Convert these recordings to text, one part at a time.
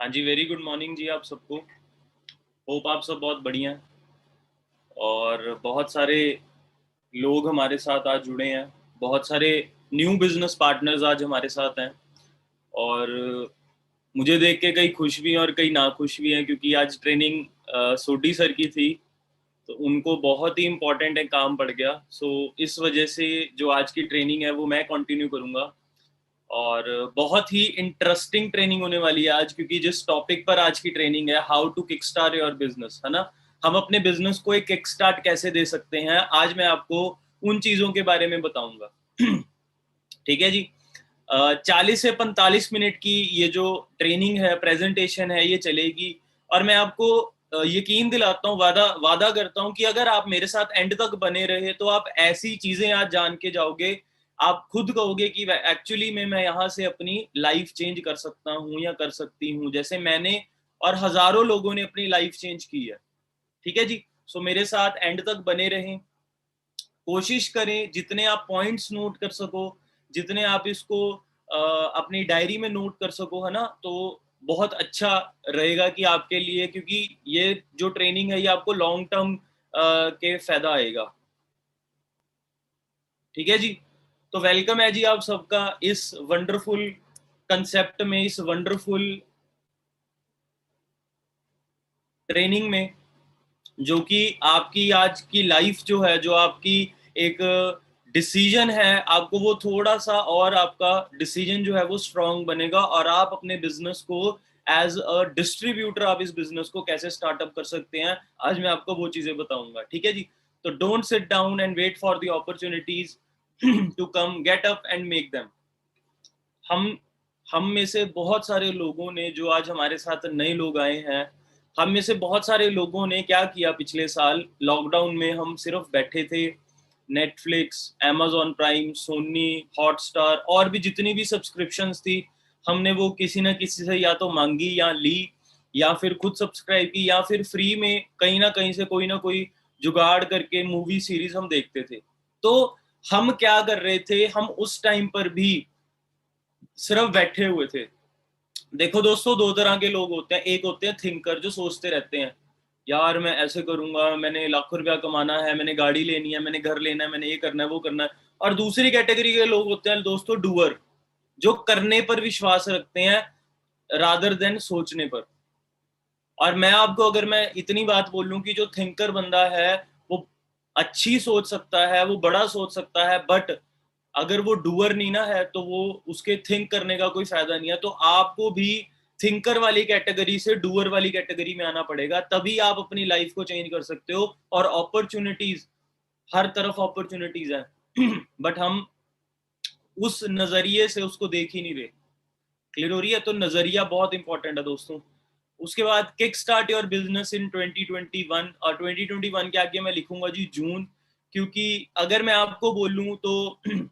हाँ जी, very good morning जी आप सबको। होप आप सब बहुत बढ़िया हैं और बहुत सारे लोग हमारे साथ आज जुड़े हैं। बहुत सारे न्यू बिजनेस पार्टनर्स आज हमारे साथ हैं और मुझे देख के कई खुश भी हैं और कई नाखुश भी हैं, क्योंकि आज ट्रेनिंग सोडी सर की थी, तो उनको बहुत ही इम्पोर्टेंट है, काम पड़ गया। सो इस वजह से जो आज की ट्रेनिंग है वो मैं कंटिन्यू करूँगा और बहुत ही इंटरेस्टिंग ट्रेनिंग होने वाली है आज, क्योंकि जिस टॉपिक पर आज की ट्रेनिंग है, how to kick start your business, है ना। हम अपने बिजनेस को एक किक स्टार्ट कैसे दे सकते हैं, आज मैं आपको उन चीज़ों के बारे में बताऊंगा। ठीक है जी। 40 से 45 मिनट की ये जो ट्रेनिंग है, प्रेजेंटेशन है, ये चलेगी और मैं आपको यकीन दिलाता हूँ, वादा वादा करता हूँ कि अगर आप मेरे साथ एंड तक बने रहे तो आप ऐसी चीजें आज जान के जाओगे, आप खुद कहोगे कि एक्चुअली में मैं यहाँ से अपनी लाइफ चेंज कर सकता हूँ या कर सकती हूँ, जैसे मैंने और हजारों लोगों ने अपनी लाइफ चेंज की है। ठीक है जी। सो मेरे साथ एंड तक बने रहें, कोशिश करें जितने आप पॉइंट्स नोट कर सको, जितने आप इसको अपनी डायरी में नोट कर सको, है ना, तो बहुत अच्छा रहेगा कि आपके लिए, क्योंकि ये जो ट्रेनिंग है ये आपको लॉन्ग टर्म के फायदा आएगा। ठीक है जी। तो वेलकम है जी आप सबका इस वंडरफुल कंसेप्ट में, इस वंडरफुल ट्रेनिंग में, जो कि आपकी आज की लाइफ जो है, जो आपकी एक डिसीजन है, आपको वो थोड़ा सा और आपका डिसीजन जो है वो स्ट्रांग बनेगा और आप अपने बिजनेस को एज अ डिस्ट्रीब्यूटर आप इस बिजनेस को कैसे स्टार्टअप कर सकते हैं, आज मैं आपको वो चीजें बताऊंगा। ठीक है जी। तो don't sit down and wait for the opportunities to come, get up and make them. हम हम में से बहुत सारे लोगों ने, जो आज हमारे साथ नए लोग आए हैं, हम में से बहुत सारे लोगों ने क्या किया, पिछले साल लॉकडाउन में हम सिर्फ बैठे थे। Netflix, amazon prime, Sony, Hotstar और भी जितनी भी सब्सक्रिप्शंस थी, हमने वो किसी ना किसी से या तो मांगी या ली, या फिर खुद सब्सक्राइब की, या फिर फ्री में कहीं ना कहीं से कोई ना कोई जुगाड़ करके मूवी सीरीज हम देखते थे। तो हम क्या कर रहे थे, हम उस टाइम पर भी सिर्फ बैठे हुए थे। देखो दोस्तों, दो तरह के लोग होते हैं। एक होते हैं थिंकर, जो सोचते रहते हैं, यार मैं ऐसे करूंगा, मैंने लाखों रुपया कमाना है, मैंने गाड़ी लेनी है, मैंने घर लेना है, मैंने ये करना है, वो करना है। और दूसरी कैटेगरी के लोग होते हैं दोस्तों, डूअर, जो करने पर विश्वास रखते हैं रादर देन सोचने पर। और मैं आपको, अगर मैं इतनी बात बोलूं कि जो थिंकर बंदा है वो अच्छी सोच सकता है, वो बड़ा सोच सकता है, बट अगर वो डूअर नहीं ना है तो वो, उसके थिंक करने का कोई फायदा नहीं है। तो आपको भी थिंकर वाली कैटेगरी से डूअर वाली कैटेगरी में आना पड़ेगा, तभी आप अपनी लाइफ को चेंज कर सकते हो। और अपॉर्चुनिटीज, हर तरफ अपॉर्चुनिटीज है बट हम उस नजरिए से उसको देख ही नहीं रहे। क्लियर हो रही है? तो नजरिया बहुत इंपॉर्टेंट है दोस्तों। उसके बाद किक स्टार्ट योर बिजनेस इन 2021। और 2021 के आगे मैं लिखूंगा जी जून, क्योंकि अगर मैं आपको बोलूं तो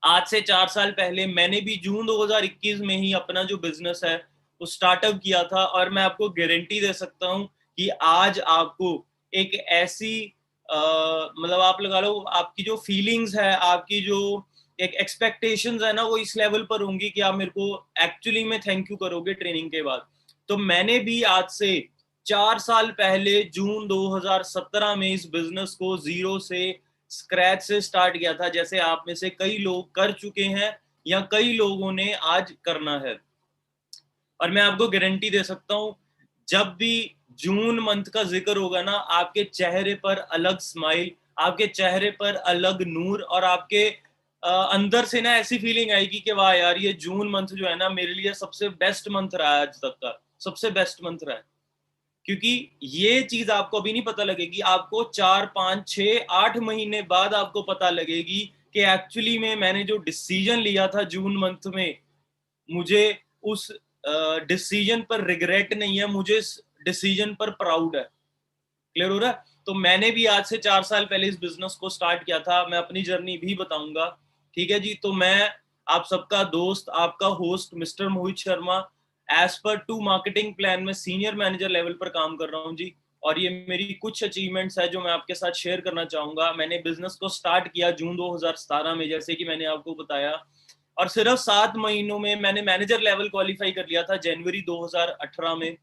आज से 4 साल पहले मैंने भी जून 2021 में ही अपना जो बिजनेस है वो स्टार्टअप किया था। और मैं आपको गारंटी दे सकता हूं कि आज आपको एक ऐसी मतलब आप लगा लो, आपकी जो फीलिंग्स है, आपकी जो एक एक्सपेक्टेशंस है ना, वो इस लेवल पर होंगी कि आप मेरे को एक्चुअली में थैंक यू करोगे ट्रेनिंग के बाद। तो मैंने भी आज से 4 साल पहले जून 2017 में इस बिजनेस को जीरो से, स्क्रैच से स्टार्ट किया था, जैसे आप में से कई लोग कर चुके हैं या कई लोगों ने आज करना है। और मैं आपको गारंटी दे सकता हूं, जब भी जून मंथ का जिक्र होगा ना, आपके चेहरे पर अलग स्माइल, आपके चेहरे पर अलग नूर, और आपके अंदर से ना ऐसी फीलिंग आएगी कि वाह यार, ये जून मंथ जो है ना, मेरे लिए सबसे बेस्ट मंथ रहा है, आज तक का सबसे बेस्ट मंथ रहा है। क्योंकि ये चीज आपको अभी नहीं पता लगेगी, आपको 4 5 6 8 महीने बाद आपको पता लगेगी कि एक्चुअली में मैंने जो डिसीजन लिया था जून मंथ में, मुझे उस डिसीजन पर रिग्रेट नहीं है, मुझे इस डिसीजन पर प्राउड है। क्लियर हो रहा है? तो मैंने भी आज से 4 साल पहले इस बिजनेस को स्टार्ट किया था, मैं अपनी जर्नी भी बताऊंगा। ठीक है जी। तो मैं आप सबका दोस्त, आपका host mister Mohit Sharma, as per to marketing plan में सीनियर मैनेजर लेवल पर काम कर रहा हूँ जी। और ये मेरी कुछ अचीवमेंट्स है जो मैं आपके साथ शेयर करना चाहूंगा। मैंने बिजनेस को स्टार्ट किया जून 2017 में, जैसे कि मैंने आपको बताया। और सिर्फ 7 महीनों में मैंने मैनेजर लेवल क्वालिफाई कर लिया था। जनवरी 2018 में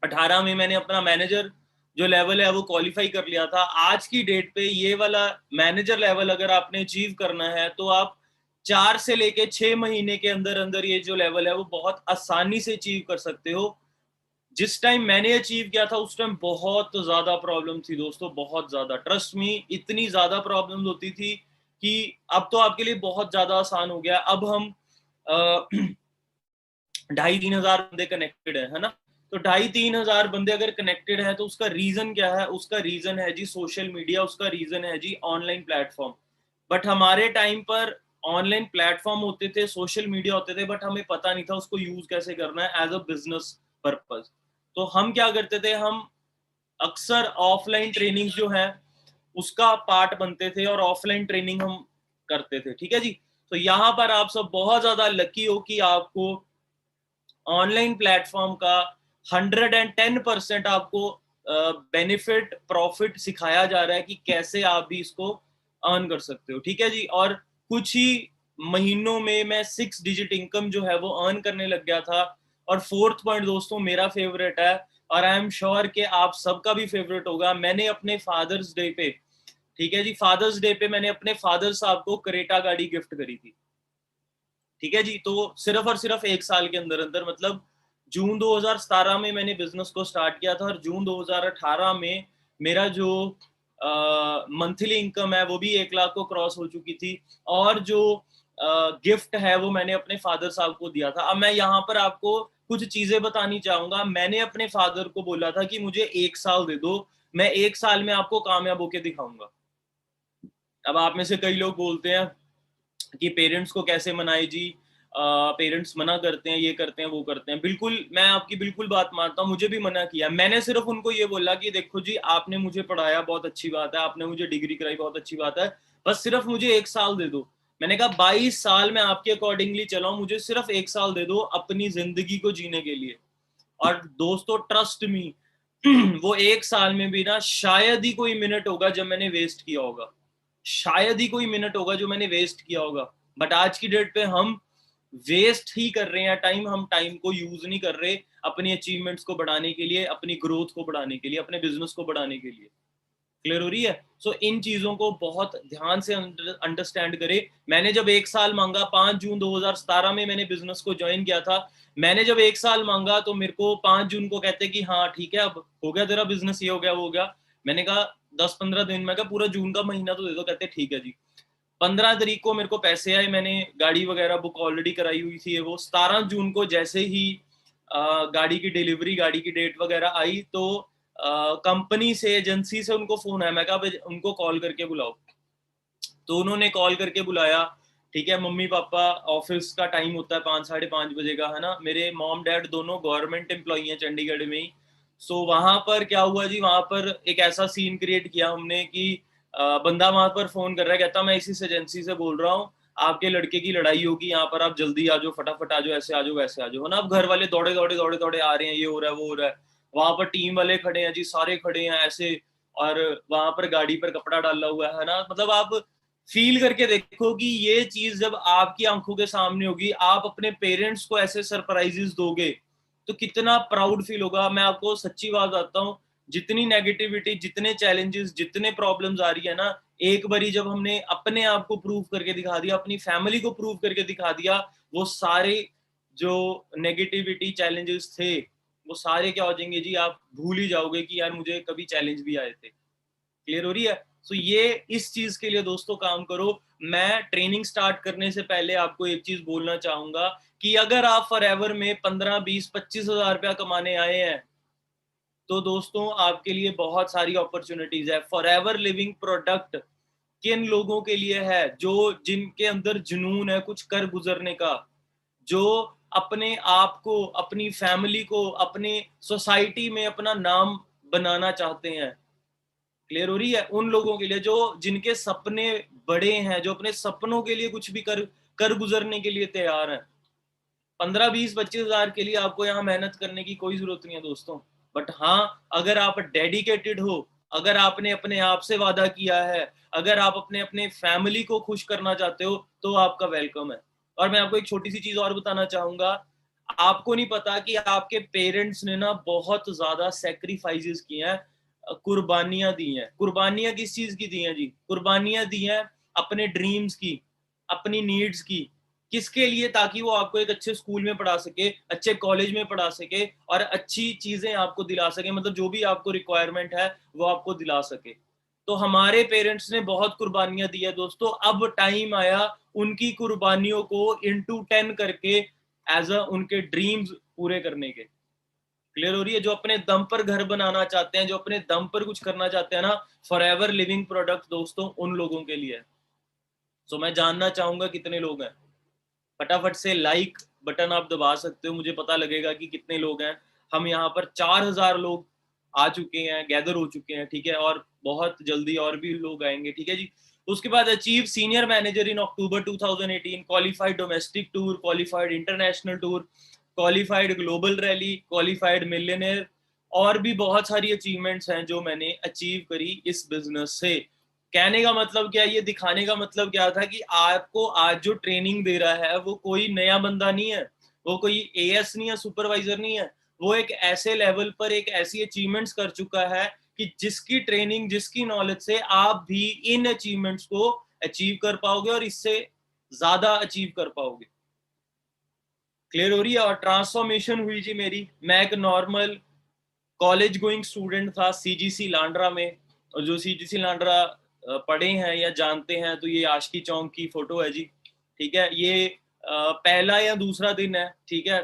18 में मैंने अपना मैनेजर जो लेवल है वो क्वालिफाई कर लिया था। आज की डेट पे ये वाला मैनेजर लेवल अगर आपने अचीव करना है तो आप 4 से लेके 6 महीने के अंदर अंदर ये जो लेवल है वो बहुत आसानी से अचीव कर सकते हो। जिस टाइम मैंने अचीव किया था उस टाइम बहुत ज्यादा प्रॉब्लम थी दोस्तों, बहुत ज्यादा, ट्रस्ट मी, इतनी ज्यादा प्रॉब्लम होती थी कि अब तो आपके लिए बहुत ज्यादा आसान हो गया। अब हम 2,500-3,000 बंदे कनेक्टेड है ना। तो 2,500-3,000 बंदे अगर कनेक्टेड है तो उसका रीजन क्या है? उसका रीजन है जी सोशल मीडिया, उसका रीजन है जी ऑनलाइन प्लेटफॉर्म। बट हमारे टाइम पर ऑनलाइन प्लेटफॉर्म होते थे, सोशल मीडिया होते थे, बट हमें पता नहीं था उसको यूज कैसे करना है एज अ बिजनेस पर्पज। तो हम क्या करते थे, हम अक्सर ऑफलाइन ट्रेनिंग जो है उसका पार्ट बनते थे और ऑफलाइन ट्रेनिंग हम करते थे। ठीक है जी। तो यहाँ पर आप सब बहुत ज्यादा लकी हो कि आपको ऑनलाइन प्लेटफॉर्म का 110% आपको बेनिफिट प्रॉफिट सिखाया जा रहा है कि कैसे आप भी इसको अर्न कर सकते हो। ठीक है जी। और कुछ ही महीनों में मैं 6 डिजिट इनकम जो है वो अर्न करने लग गया था। और फोर्थ पॉइंट दोस्तों मेरा फेवरेट है और आई एम श्योर कि आप सबका भी फेवरेट होगा। मैंने अपने फादर्स डे पे, ठीक है जी, फादर्स डे पे मैंने अपने फादर साहब को क्रेटा गाड़ी गिफ्ट करी थी। ठीक है जी। तो सिर्फ और सिर्फ 1 साल के अंदर अंदर, मतलब जून 2017 में मैंने बिजनेस को स्टार्ट किया था और जून 2018 में मेरा जो मंथली इनकम है वो भी 1 लाख को क्रॉस हो चुकी थी। और जो गिफ्ट है वो मैंने अपने फादर साहब को दिया था। अब मैं यहाँ पर आपको कुछ चीजें बतानी चाहूंगा। मैंने अपने फादर को बोला था कि मुझे 1 साल दे दो, मैं 1 साल में आपको कामयाब होके दिखाऊंगा। अब आप में से कई लोग बोलते हैं कि पेरेंट्स को कैसे मनाए जी, पेरेंट्स मना करते हैं, ये करते हैं, वो करते हैं। बिल्कुल, मैं आपकी बिल्कुल बात मानता हूँ, मुझे भी मना किया। मैंने सिर्फ उनको ये बोला कि देखो जी, आपने मुझे पढ़ाया, बहुत अच्छी बात है, आपने मुझे डिग्री कराई, बहुत अच्छी बात है, बस सिर्फ मुझे 1 साल दे दो। मैंने कहा 22 साल मैं आपके अकॉर्डिंगली चलाऊं, मुझे सिर्फ 1 साल दे दो अपनी जिंदगी को जीने के लिए। और दोस्तों ट्रस्ट मी, वो 1 साल में भी ना शायद ही कोई मिनट होगा जब मैंने वेस्ट किया होगा, शायद ही कोई मिनट होगा जो मैंने वेस्ट किया होगा। बट आज की डेट पे हम वेस्ट ही कर रहे हैं टाइम, हम टाइम को यूज नहीं कर रहे अपनी अचीवमेंट्स को बढ़ाने के लिए, अपनी ग्रोथ को बढ़ाने के लिए, अपने बिजनेस को बढ़ाने के लिए। क्लियर हो रही है? सो इन चीजों को बहुत ध्यान से अंडरस्टैंड करें। मैंने जब 1 साल मांगा, 5 जून 2017 में मैंने बिजनेस को ज्वाइन किया था। मैंने जब 1 साल मांगा तो मेरे को 5 जून को कहते कि हाँ ठीक है, अब हो गया तेरा बिजनेस, ये हो गया, वो हो गया। मैंने कहा 10-15 दिन में, कहा पूरा जून का महीना तो दे दो। कहते ठीक है जी। 15 तारीख को मेरे को पैसे आए, मैंने गाड़ी वगैरह बुक ऑलरेडी कराई हुई थी। वो 17 जून को जैसे ही गाड़ी की डिलीवरी, गाड़ी की डेट वगैरह आई तो कंपनी से, एजेंसी से उनको फोन आया। मैं कहा उनको कॉल करके बुलाओ। तो उन्होंने कॉल करके बुलाया। ठीक है, मम्मी पापा, ऑफिस का टाइम होता है 5-5:30 बजे का, है ना। मेरे मॉम डैड दोनों गवर्नमेंट एम्प्लॉई हैं चंडीगढ़ में ही। सो वहां पर क्या हुआ जी, वहां पर एक ऐसा सीन क्रिएट किया हमने कि बंदा वहां पर फोन कर रहा है, कहता मैं इसी एजेंसी से बोल रहा हूँ, आपके लड़के की लड़ाई होगी यहाँ पर, आप जल्दी आ जाओ, फटाफट आ जाओ, ऐसे आ जाओ, वैसे आ जाओ, है ना। अब घर वाले दौड़े दौड़े दौड़े दौड़े आ रहे हैं, ये हो रहा है, वो हो रहा है। वहां पर टीम वाले खड़े हैं जी, सारे खड़े हैं ऐसे। और वहां पर गाड़ी पर कपड़ा डाला हुआ है ना। मतलब आप फील करके देखो कि ये चीज जब आपकी आंखों के सामने होगी, आप अपने पेरेंट्स को ऐसे सरप्राइजेस दोगे तो कितना प्राउड फील होगा। मैं आपको सच्ची बात बताता हूँ, जितनी नेगेटिविटी, जितने चैलेंजेस, जितने प्रॉब्लम्स आ रही है ना, एक बारी जब हमने अपने आप को प्रूव करके दिखा दिया, अपनी फैमिली को प्रूव करके दिखा दिया, वो सारे जो नेगेटिविटी चैलेंजेस थे वो सारे क्या हो जाएंगे जी, आप भूल ही जाओगे कि यार मुझे कभी चैलेंज भी आए थे। क्लियर हो रही है? सो ये इस चीज के लिए दोस्तों काम करो। मैं ट्रेनिंग स्टार्ट करने से पहले आपको एक चीज बोलना चाहूंगा कि अगर आप फॉरएवर में 15-20-25 हजार रुपया कमाने आए हैं तो दोस्तों आपके लिए बहुत सारी अपॉर्चुनिटीज है। फॉरएवर लिविंग प्रोडक्ट किन लोगों के लिए है? जो जिनके अंदर जुनून है कुछ कर गुजरने का, जो अपने आप को, अपनी फैमिली को, अपने सोसाइटी में अपना नाम बनाना चाहते हैं। क्लियर हो रही है? उन लोगों के लिए जो, जिनके सपने बड़े हैं, जो अपने सपनों के लिए कुछ भी कर कर गुजरने के लिए तैयार हैं। 15-20-25 हजार के लिए आपको यहाँ मेहनत करने की कोई जरूरत नहीं है दोस्तों। बट हाँ, अगर आप डेडिकेटेड हो, अगर आपने अपने आप से वादा किया है, अगर आप अपने अपने फैमिली को खुश करना चाहते हो तो आपका वेलकम है। और मैं आपको एक छोटी सी चीज और बताना चाहूंगा, आपको नहीं पता कि आपके पेरेंट्स ने ना बहुत ज्यादा सेक्रीफाइसेस किए हैं, कुर्बानियां दी हैं। कुर्बानियां किस चीज की दी हैं जी? कुर्बानियां दी हैं अपने ड्रीम्स की, अपनी नीड्स की। किसके लिए? ताकि वो आपको एक अच्छे स्कूल में पढ़ा सके, अच्छे कॉलेज में पढ़ा सके और अच्छी चीजें आपको दिला सके, मतलब जो भी आपको रिक्वायरमेंट है वो आपको दिला सके। तो हमारे पेरेंट्स ने बहुत कुर्बानियां दी है दोस्तों, अब टाइम आया उनकी कुर्बानियों को इनटू 10 करके एज अ उनके ड्रीम्स पूरे करने के। क्लियर हो रही है? जो अपने दम पर घर बनाना चाहते हैं, जो अपने दम पर कुछ करना चाहते हैं ना, फॉरएवर लिविंग प्रोडक्ट दोस्तों उन लोगों के लिए है। सो मैं जानना चाहूंगा कितने लोग हैं। फटाफट से लाइक बटन आप दबा सकते हो, मुझे पता लगेगा कि कितने लोग हैं। हम यहाँ पर 4000 लोग आ चुके हैं, गैदर हो चुके हैं, ठीक है, और बहुत जल्दी और भी लोग आएंगे, ठीक है जी। उसके बाद अचीव सीनियर मैनेजर इन अक्टूबर 2018, qualified domestic tour, qualified international tour, qualified global rally, qualified millionaire, और भी बहुत सारी अचीवमेंट्स हैं जो मैंने अचीव करी इस बिजनेस से। कहने का मतलब क्या, ये दिखाने का मतलब क्या था कि आपको आज जो ट्रेनिंग दे रहा है वो कोई नया बंदा नहीं है, वो कोई एएस नहीं है, सुपरवाइजर नहीं है। वो एक ऐसे लेवल पर एक ऐसी अचीवमेंट्स कर चुका है कि जिसकी ट्रेनिंग, जिसकी नॉलेज से आप भी इन अचीवमेंट्स को अचीव कर पाओगे और इससे ज्यादा अचीव कर पाओगे। क्लियर हो रही है? और ट्रांसफॉर्मेशन हुई जी मेरी। मैं एक नॉर्मल कॉलेज गोइंग स्टूडेंट था सीजीसी लांड्रा में, और जो सीजीसी लांड्रा पढ़े हैं या जानते हैं तो ये आशिकी चौक की फोटो है जी, ठीक है। ये पहला या दूसरा दिन है, ठीक है।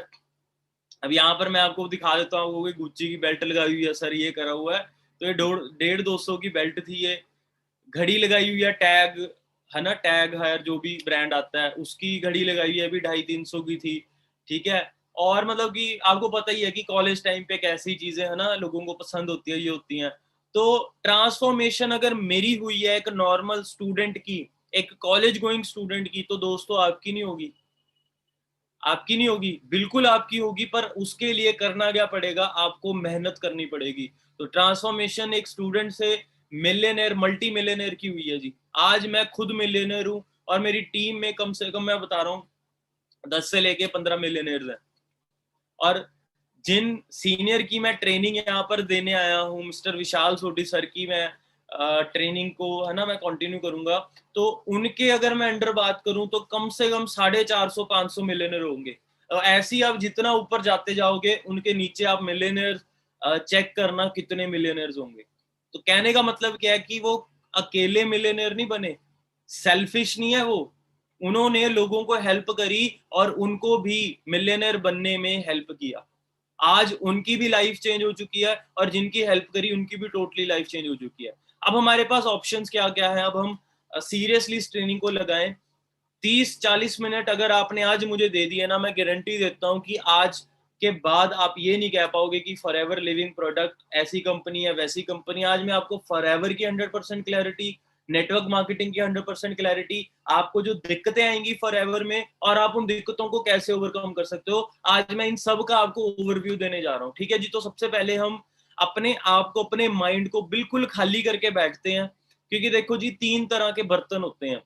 अब यहाँ पर मैं आपको दिखा देता हूँ, वो गुच्ची की बेल्ट लगाई हुई है सर, ये करा हुआ है। तो ये 150-200 की बेल्ट थी ये। घड़ी लगाई हुई है, टैग है ना, टैग है जो भी ब्रांड आता है उसकी घड़ी लगाई हुई है, अभी 250-300 की थी, ठीक है। और मतलब कि आपको पता ही है कि कॉलेज टाइम पे कैसी चीजें है ना लोगों को पसंद होती है, ये होती हैं। तो ट्रांसफॉर्मेशन अगर मेरी हुई है एक नॉर्मल स्टूडेंट की, एक कॉलेज गोइंग स्टूडेंट की, तो दोस्तों आपकी नहीं होगी? आपकी नहीं होगी? बिल्कुल आपकी होगी, पर उसके लिए करना क्या पड़ेगा? आपको मेहनत करनी पड़ेगी। तो ट्रांसफॉर्मेशन एक स्टूडेंट से मिलियनेयर, मल्टी मिलियनेयर की हुई है जी। आज मैं खुद मिलियनेयर हूं और मेरी टीम में कम से कम मैं बता रहा हूँ 10 से लेके 15 मिलियनेयर हैं। और जिन सीनियर की मैं ट्रेनिंग यहाँ पर देने आया हूँ, मिस्टर विशाल सोटी सर की मैं ट्रेनिंग को है ना मैं कंटिन्यू करूंगा, तो उनके अगर मैं अंडर बात करूं तो कम से कम 450-500 मिलियनर होंगे। ऐसे ही आप जितना ऊपर जाते जाओगे उनके नीचे आप मिलियनर चेक करना कितने मिलियनर्स होंगे। तो कहने का मतलब क्या है कि वो अकेले मिलियनर नहीं बने, सेल्फिश नहीं है वो, उन्होंने लोगों को हेल्प करी और उनको भी मिलियनर बनने में हेल्प किया। आज उनकी भी लाइफ चेंज हो चुकी है और जिनकी हेल्प करी उनकी भी टोटली लाइफ चेंज हो चुकी है। अब हमारे पास ऑप्शंस क्या क्या है? अब हम सीरियसली इस ट्रेनिंग को लगाएं। 30-40 मिनट अगर आपने आज मुझे दे दिए ना, मैं गारंटी देता हूं कि आज के बाद आप ये नहीं कह पाओगे कि फॉरएवर लिविंग प्रोडक्ट ऐसी कंपनी है वैसी कंपनी। आज मैं आपको फॉरएवर की 100% क्लैरिटी, नेटवर्क मार्केटिंग की 100% क्लैरिटी, आपको जो दिक्कतें आएंगी फॉरएवर में और आप उन दिक्कतों को कैसे ओवरकम कर सकते हो, आज मैं इन सब का आपको ओवरव्यू देने जा रहा हूँ, ठीक है जी। तो सबसे पहले हम अपने आप को, अपने माइंड को बिल्कुल खाली करके बैठते हैं, क्योंकि देखो जी 3 तरह के बर्तन होते हैं।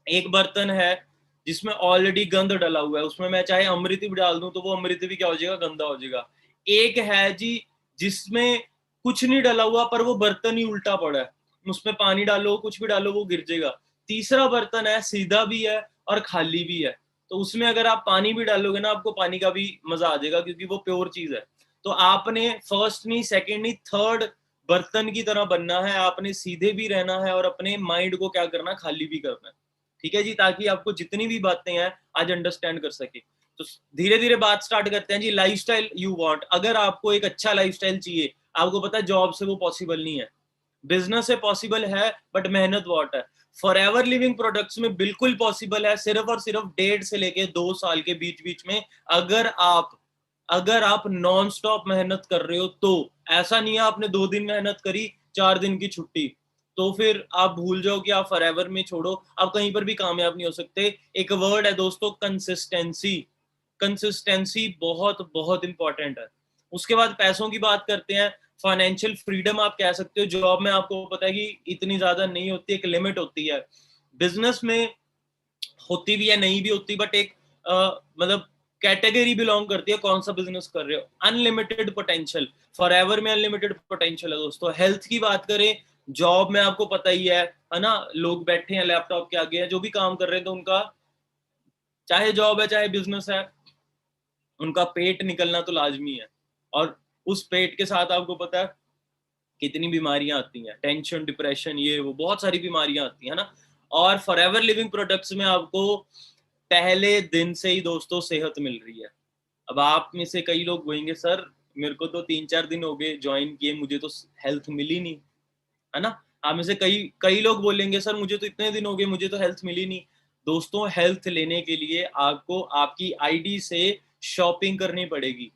एक बर्तन है जिसमें ऑलरेडी गंद डला हुआ है, उसमें मैं चाहे अमृत भी डाल दूं तो वो अमृत भी क्या हो जाएगा? गंदा हो जाएगा। एक है जी जिसमें कुछ नहीं डला हुआ पर वो बर्तन ही उल्टा पड़ा है, उसमें पानी डालो कुछ भी डालो वो गिर जाएगा। तीसरा बर्तन है सीधा भी है और खाली भी है, तो उसमें अगर आप पानी भी डालोगे ना आपको पानी का भी मजा आ जाएगा क्योंकि वो प्योर चीज है। तो आपने फर्स्ट नहीं, सेकंड नहीं, थर्ड बर्तन की तरह बनना है। आपने सीधे भी रहना है और अपने माइंड को क्या करना, खाली भी करना है, ठीक है जी, ताकि आपको जितनी भी बातें हैं आज अंडरस्टैंड कर सके। तो धीरे धीरे बात स्टार्ट करते हैं जी। लाइफस्टाइल यू वांट, अगर आपको एक अच्छा लाइफस्टाइल चाहिए, आपको पता है जॉब से वो पॉसिबल नहीं है, बिजनेस से पॉसिबल है, बट मेहनत बहुत है। फॉरएवर लिविंग प्रोडक्ट्स में बिल्कुल पॉसिबल है, सिर्फ और सिर्फ 1.5 से लेके 2 साल के बीच बीच में। अगर आप नॉन स्टॉप मेहनत कर रहे हो तो, ऐसा नहीं है आपने 2 दिन मेहनत करी 4 दिन की छुट्टी तो फिर आप भूल जाओ कि आप फॉरएवर में छोड़ो, आप कहीं पर भी कामयाब नहीं हो सकते। एक वर्ड है दोस्तों, कंसिस्टेंसी। कंसिस्टेंसी बहुत बहुत इंपॉर्टेंट है। उसके बाद पैसों की बात करते हैं। फाइनेंशियल फ्रीडम आप कह सकते हो, जॉब में आपको पता है कि इतनी ज्यादा नहीं होती, एक लिमिट होती है। बिजनेस में होती भी है, नहीं भी होती, बट एक मतलब कैटेगरी बिलोंग करती है कौन सा बिजनेस कर रहे हो। अनलिमिटेड पोटेंशियल, फॉर एवर में अनलिमिटेड पोटेंशियल है दोस्तों। हेल्थ की बात करें, जॉब में आपको पता ही है ना, लोग बैठे हैं लैपटॉप के आगे हैं, जो भी काम कर रहे हैं, तो उनका चाहे जॉब है चाहे बिजनेस है, उनका पेट निकलना तो लाजमी है। और उस पेट के साथ आपको पता है कितनी बीमारियां आती हैं, टेंशन, डिप्रेशन, ये वो बहुत सारी बीमारियां आती हैं ना। और फॉरएवर लिविंग प्रोडक्ट्स में आपको पहले दिन से ही दोस्तों सेहत मिल रही है। अब आप में से कई लोग बोलेंगे सर मेरे को तो 3-4 दिन हो गए ज्वाइन किए, मुझे तो हेल्थ मिली नहीं, है ना। आप में से कई कई लोग बोलेंगे सर मुझे तो इतने दिन हो गए, मुझे तो हेल्थ मिली नहीं। दोस्तों हेल्थ लेने के लिए आपको आपकी आईडी से शॉपिंग करनी पड़ेगी।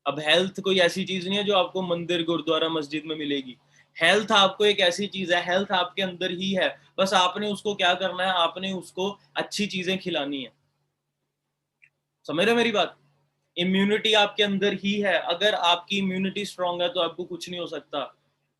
अब हेल्थ कोई ऐसी चीज नहीं है जो आपको मंदिर, गुरुद्वारा, मस्जिद में मिलेगी। हेल्थ आपको एक ऐसी चीज है, हेल्थ आपके अंदर ही है, बस आपने उसको क्या करना है, आपने उसको अच्छी चीजें खिलानी है। समझ रहे हो मेरी बात। इम्यूनिटी आपके अंदर ही है, अगर आपकी इम्यूनिटी स्ट्रांग है तो आपको कुछ नहीं हो सकता।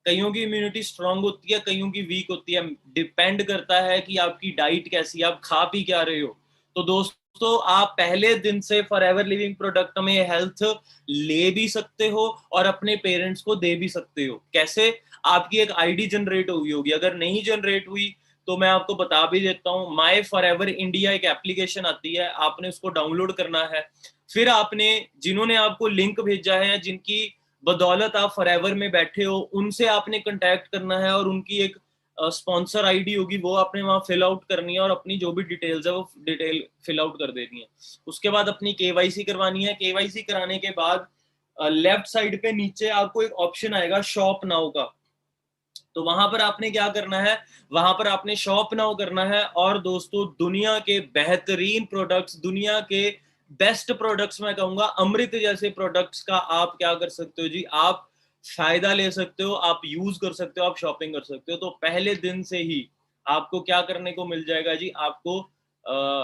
कईयों की इम्यूनिटी स्ट्रांग होती है, कईयों की वीक होती है, डिपेंड करता है कि आपकी डाइट कैसी है, आप खा पी क्या रहे हो। तो दोस्तों आप पहले दिन से फॉरएवर लिविंग प्रोडक्ट में हेल्थ ले भी सकते हो और अपने पेरेंट्स को दे भी सकते हो। कैसे? आपकी एक आईडी जनरेट हुई होगी, अगर नहीं जनरेट हुई तो मैं आपको बता भी देता हूँ, माई फॉरएवर इंडिया एक एप्लीकेशन आती है, आपने उसको डाउनलोड करना है। फिर आपने, जिन्होंने आपको लिंक भेजा है, जिनकी बदौलत आप फॉरएवर में बैठे हो, उनसे आपने कांटेक्ट करना है और उनकी एक स्पॉन्सर आईडी होगी, वो आपने वहां फिल आउट करनी है और अपनी जो भी डिटेल्स है वो डिटेल फिल आउट कर देनी है। उसके बाद अपनी केवाईसी करवानी है। केवाईसी कराने के बाद लेफ्ट साइड पे नीचे आपको एक ऑप्शन आएगा शॉप नाउ का, तो वहां पर आपने क्या करना है, वहां पर आपने शॉप नाउ करना है। और दोस्तों दुनिया के बेहतरीन प्रोडक्ट्स, दुनिया के बेस्ट प्रोडक्ट्स, मैं कहूंगा अमृत जैसे प्रोडक्ट्स का आप क्या कर सकते हो जी, आप फायदा ले सकते हो, आप यूज कर सकते हो, आप शॉपिंग कर सकते हो। तो पहले दिन से ही आपको क्या करने को मिल जाएगा जी, आपको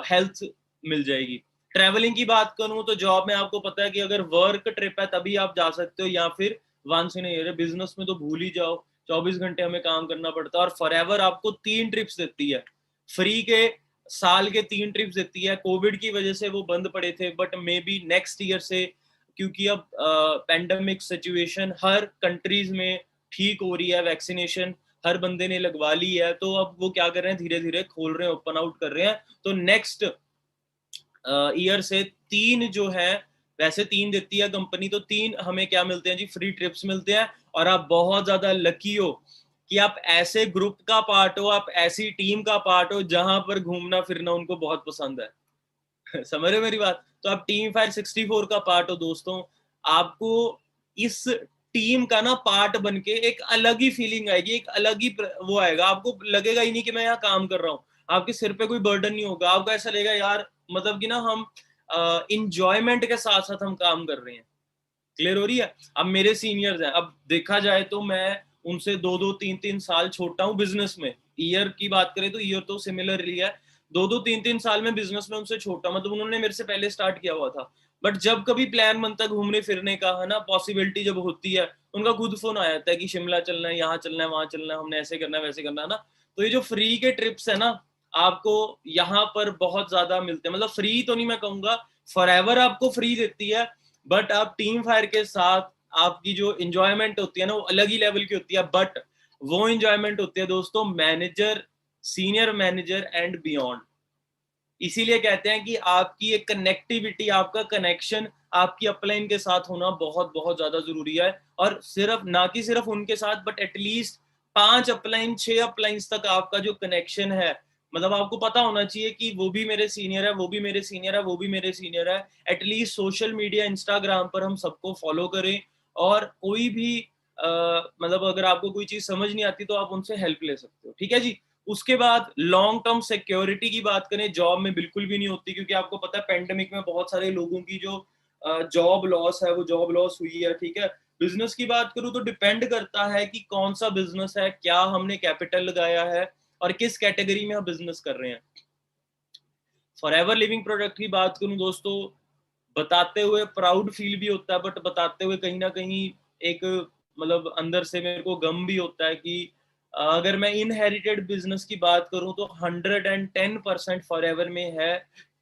हेल्थ मिल जाएगी। ट्रेवलिंग की बात करूं तो जॉब में आपको पता है कि अगर वर्क ट्रिप है तभी आप जा सकते हो, या फिर वंस इन ईयर। बिजनेस में तो भूल ही जाओ, 24 घंटे हमें काम करना पड़ता है। और फॉरएवर आपको 3 ट्रिप्स देती है, फ्री के, साल के 3 ट्रिप्स देती है। कोविड की वजह से वो बंद पड़े थे, but may be next year से, क्योंकि अब पेंडेमिक सिचुएशन हर कंट्रीज में ठीक हो रही है, वैक्सीनेशन हर बंदे ने लगवा ली है, तो अब वो क्या कर रहे हैं, धीरे धीरे खोल रहे हैं, ओपन आउट कर रहे हैं। तो नेक्स्ट ईयर से 3 जो है, वैसे 3 देती है कंपनी, तो 3 हमें क्या मिलते हैं जी, फ्री ट्रिप्स मिलते हैं। और आप बहुत ज्यादा लकी हो कि आप ऐसे ग्रुप का पार्ट हो, आप ऐसी टीम का पार्ट हो जहां पर घूमना फिरना उनको बहुत पसंद है। समझ रहे हो मेरी बात। तो आप टीम फायर 64 का पार्ट हो दोस्तों। आपको इस टीम का ना पार्ट बन के एक अलग ही फीलिंग आएगी, एक अलग ही वो आएगा, आपको लगेगा ही नहीं कि मैं यहाँ काम कर रहा हूँ, आपके सिर पे कोई बर्डन नहीं होगा, आपको ऐसा लगेगा यार मतलब कि ना हम इंजॉयमेंट के साथ साथ हम काम कर रहे हैं। क्लियर हो रही है। अब मेरे सीनियर्स हैं, अब देखा जाए तो मैं उनसे 2-2, 3-3 साल छोटा हूँ बिजनेस में। ईयर की बात करें तो ईयर तो सिमिलर ही है, 2-2, 3-3 साल में बिजनेस में उनसे छोटा, मतलब उन्होंने मेरे से पहले स्टार्ट किया हुआ था। बट जब कभी प्लान बनता है घूमने फिरने का, है ना, पॉसिबिलिटी जब होती है, उनका खुद फोन आ जाता है कि शिमला चलना है, यहाँ चलना है, वहां चलना है, हमने ऐसे करना है, वैसे करना है ना। तो ये जो फ्री के ट्रिप्स है ना, आपको यहाँ पर बहुत ज्यादा मिलते हैं। मतलब फ्री तो नहीं मैं कहूंगा, फॉरएवर आपको फ्री देती है, बट आप टीम फायर के साथ आपकी जो इंजॉयमेंट होती है ना, वो अलग ही लेवल की होती है। बट वो इंजॉयमेंट होती है दोस्तों manager, senior manager and beyond. इसीलिए कहते हैं कि आपकी एक कनेक्टिविटी, आपका कनेक्शन आपकी अपलाइन के साथ होना बहुत बहुत ज्यादा जरूरी है। और सिर्फ ना कि सिर्फ उनके साथ, बट एटलीस्ट 5 अपलाइन 6 अपलाइंस तक आपका जो कनेक्शन है, मतलब आपको पता होना चाहिए कि वो भी मेरे सीनियर है, वो भी मेरे सीनियर है, वो भी मेरे सीनियर है। एटलीस्ट सोशल मीडिया, इंस्टाग्राम पर हम सबको फॉलो करें। और कोई भी मतलब अगर आपको कोई चीज समझ नहीं आती तो आप उनसे हेल्प ले सकते हो, ठीक है जी। उसके बाद लॉन्ग टर्म सिक्योरिटी की बात करें, जॉब में बिल्कुल भी नहीं होती, क्योंकि आपको पता है पेंडेमिक में बहुत सारे लोगों की जो जॉब लॉस है वो जॉब लॉस हुई है, ठीक है। बिजनेस की बात करूं तो डिपेंड करता है कि कौन सा बिजनेस है, क्या हमने कैपिटल लगाया है और किस कैटेगरी में हम बिजनेस कर रहे हैं। फॉरएवर लिविंग प्रोडक्ट की बात करूं दोस्तों, बताते हुए प्राउड फील भी होता है, बट बताते हुए कहीं ना कहीं एक मतलब अंदर से मेरे को गम भी होता है कि अगर मैं इनहेरिटेड बिजनेस की बात करूं तो 110% फॉरएवर में है,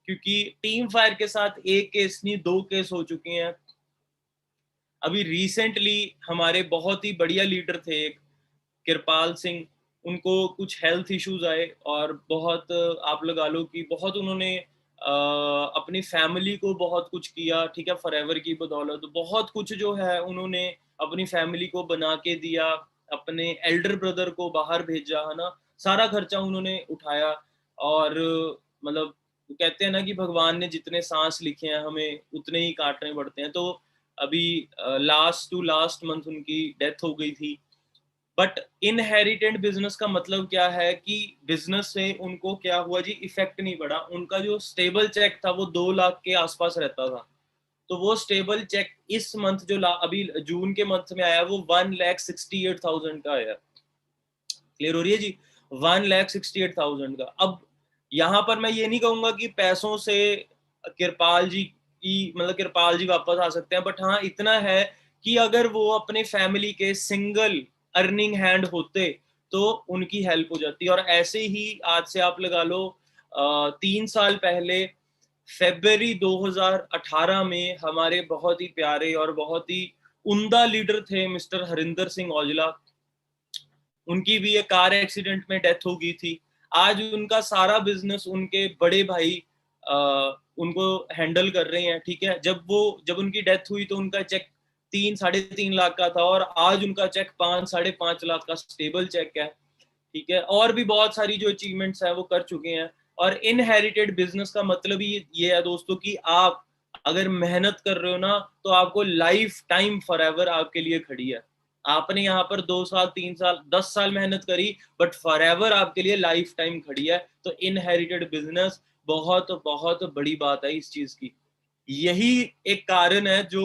क्योंकि टीम फायर के साथ एक केस नहीं 2 केस हो चुके हैं। अभी रिसेंटली हमारे बहुत ही बढ़िया लीडर थे एक, कृपाल सिंह, उनको कुछ हेल्थ इश्यूज आए और बहुत आप लगा लो कि बहुत उन्होंने अपनी फैमिली को बहुत कुछ किया, ठीक है, फॉरएवर की बदौलत बहुत कुछ जो है उन्होंने अपनी फैमिली को बना के दिया, अपने एल्डर ब्रदर को बाहर भेजा, है ना, सारा खर्चा उन्होंने उठाया। और मतलब कहते हैं ना कि भगवान ने जितने सांस लिखे हैं हमें उतने ही काटने पड़ते हैं। तो अभी लास्ट टू लास्ट मंथ उनकी डेथ हो गई थी। बट इनहेरिटेड बिजनेस का मतलब क्या है कि बिजनेस से उनको क्या हुआ जी, इफेक्ट नहीं पड़ा। उनका जो स्टेबल चेक था वो 2 लाख के आसपास रहता था, तो वो स्टेबल चेक इस मंथ जो अभी जून के मंथ में आया वो 1,68,000 का आया। क्लियर हो रही है जी? 1,68,000 का। अब यहाँ पर मैं ये नहीं कहूंगा कि पैसों से कृपाल जी की मतलब कृपाल जी वापस आ सकते हैं, बट हाँ इतना है कि अगर वो अपने फैमिली के सिंगल अर्निंग हैंड होते तो उनकी हेल्प हो जाती। और ऐसे ही आज से आप लगा लो 3 साल पहले फेब्रवरी 2018 में हमारे बहुत ही प्यारे और बहुत ही उम्दा लीडर थे मिस्टर हरिंदर सिंह औजला, उनकी भी एक कार एक्सीडेंट में डेथ हो गई थी। आज उनका सारा बिजनेस उनके बड़े भाई आ, उनको हैंडल कर रहे हैं, ठीक है। जब उनकी डेथ हुई तो उनका चेक 3-3.5 लाख का था और आज उनका चेक 5-5.5 लाख का स्टेबल चेक है, ठीक है। और भी बहुत सारी जो अचीवमेंट्स है वो कर चुके हैं। और इनहेरिटेड बिजनेस का मतलब ही ये है दोस्तों कि आप अगर मेहनत कर रहे हो ना तो आपको लाइफ टाइम फॉरएवर आपके लिए खड़ी है। आपने यहाँ पर 2 साल 3 साल 10 साल मेहनत करी, बट फॉरएवर आपके लिए लाइफ टाइम खड़ी है। तो इनहेरिटेड बिजनेस बहुत बहुत बड़ी बात है इस चीज की। यही एक कारण है जो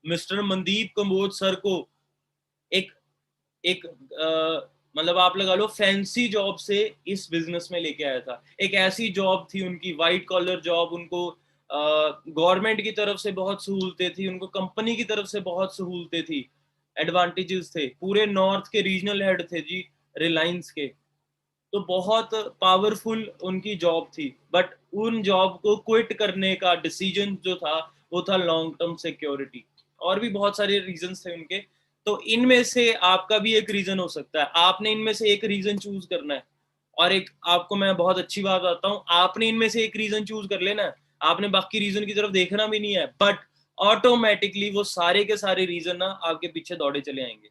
मिस्टर मनदीप कंबोज सर को एक एक मतलब आप लगा लो फैंसी जॉब से इस बिजनेस में लेके आया था। एक ऐसी जॉब थी उनकी, वाइट कॉलर जॉब, उनको गवर्नमेंट की तरफ से बहुत सहूलतें थी, उनको कंपनी की तरफ से बहुत सहूलतें थी, एडवांटेजेस थे, पूरे नॉर्थ के रीजनल हेड थे जी रिलायंस के। तो बहुत पावरफुल उनकी जॉब थी, बट उन जॉब को क्विट करने का डिसीजन जो था वो था लॉन्ग टर्म सिक्योरिटी। और भी बहुत सारे रीजंस थे उनके। तो इनमें से आपका भी एक रीजन हो सकता है, आपने इनमें से एक रीजन चूज करना है। और एक आपको मैं बहुत अच्छी बात बताता हूँ, आपने इनमें से एक रीजन चूज कर लेना है, आपने बाकी रीजन की तरफ देखना भी नहीं है, बट ऑटोमेटिकली वो सारे के सारे रीजन ना आपके पीछे दौड़े चले आएंगे।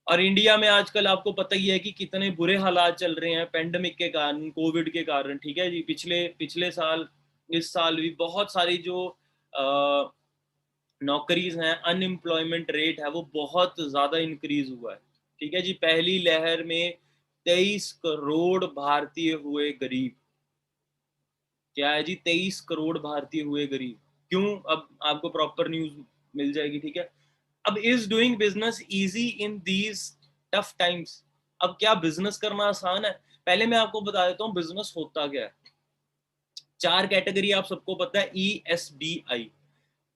और इंडिया में आजकल आपको पता ही है कि कितने बुरे हालात चल रहे हैं पेंडेमिक के कारण, कोविड के कारण, ठीक है जी। पिछले पिछले साल, इस साल भी बहुत सारी जो नौकरीज हैं, अनएम्प्लॉयमेंट रेट है वो बहुत ज्यादा इंक्रीज हुआ है, ठीक है जी। पहली लहर में 23 करोड़ भारतीय हुए गरीब। क्या है जी? 23 करोड़ भारतीय हुए गरीब। क्यों? अब आपको प्रॉपर न्यूज मिल जाएगी, ठीक है। अब is doing business easy in these tough times? अब क्या बिजनेस करना आसान है? पहले मैं आपको बता देता हूँ बिजनेस होता क्या है। 4 कैटेगरी आप सबको पता है, ESBI।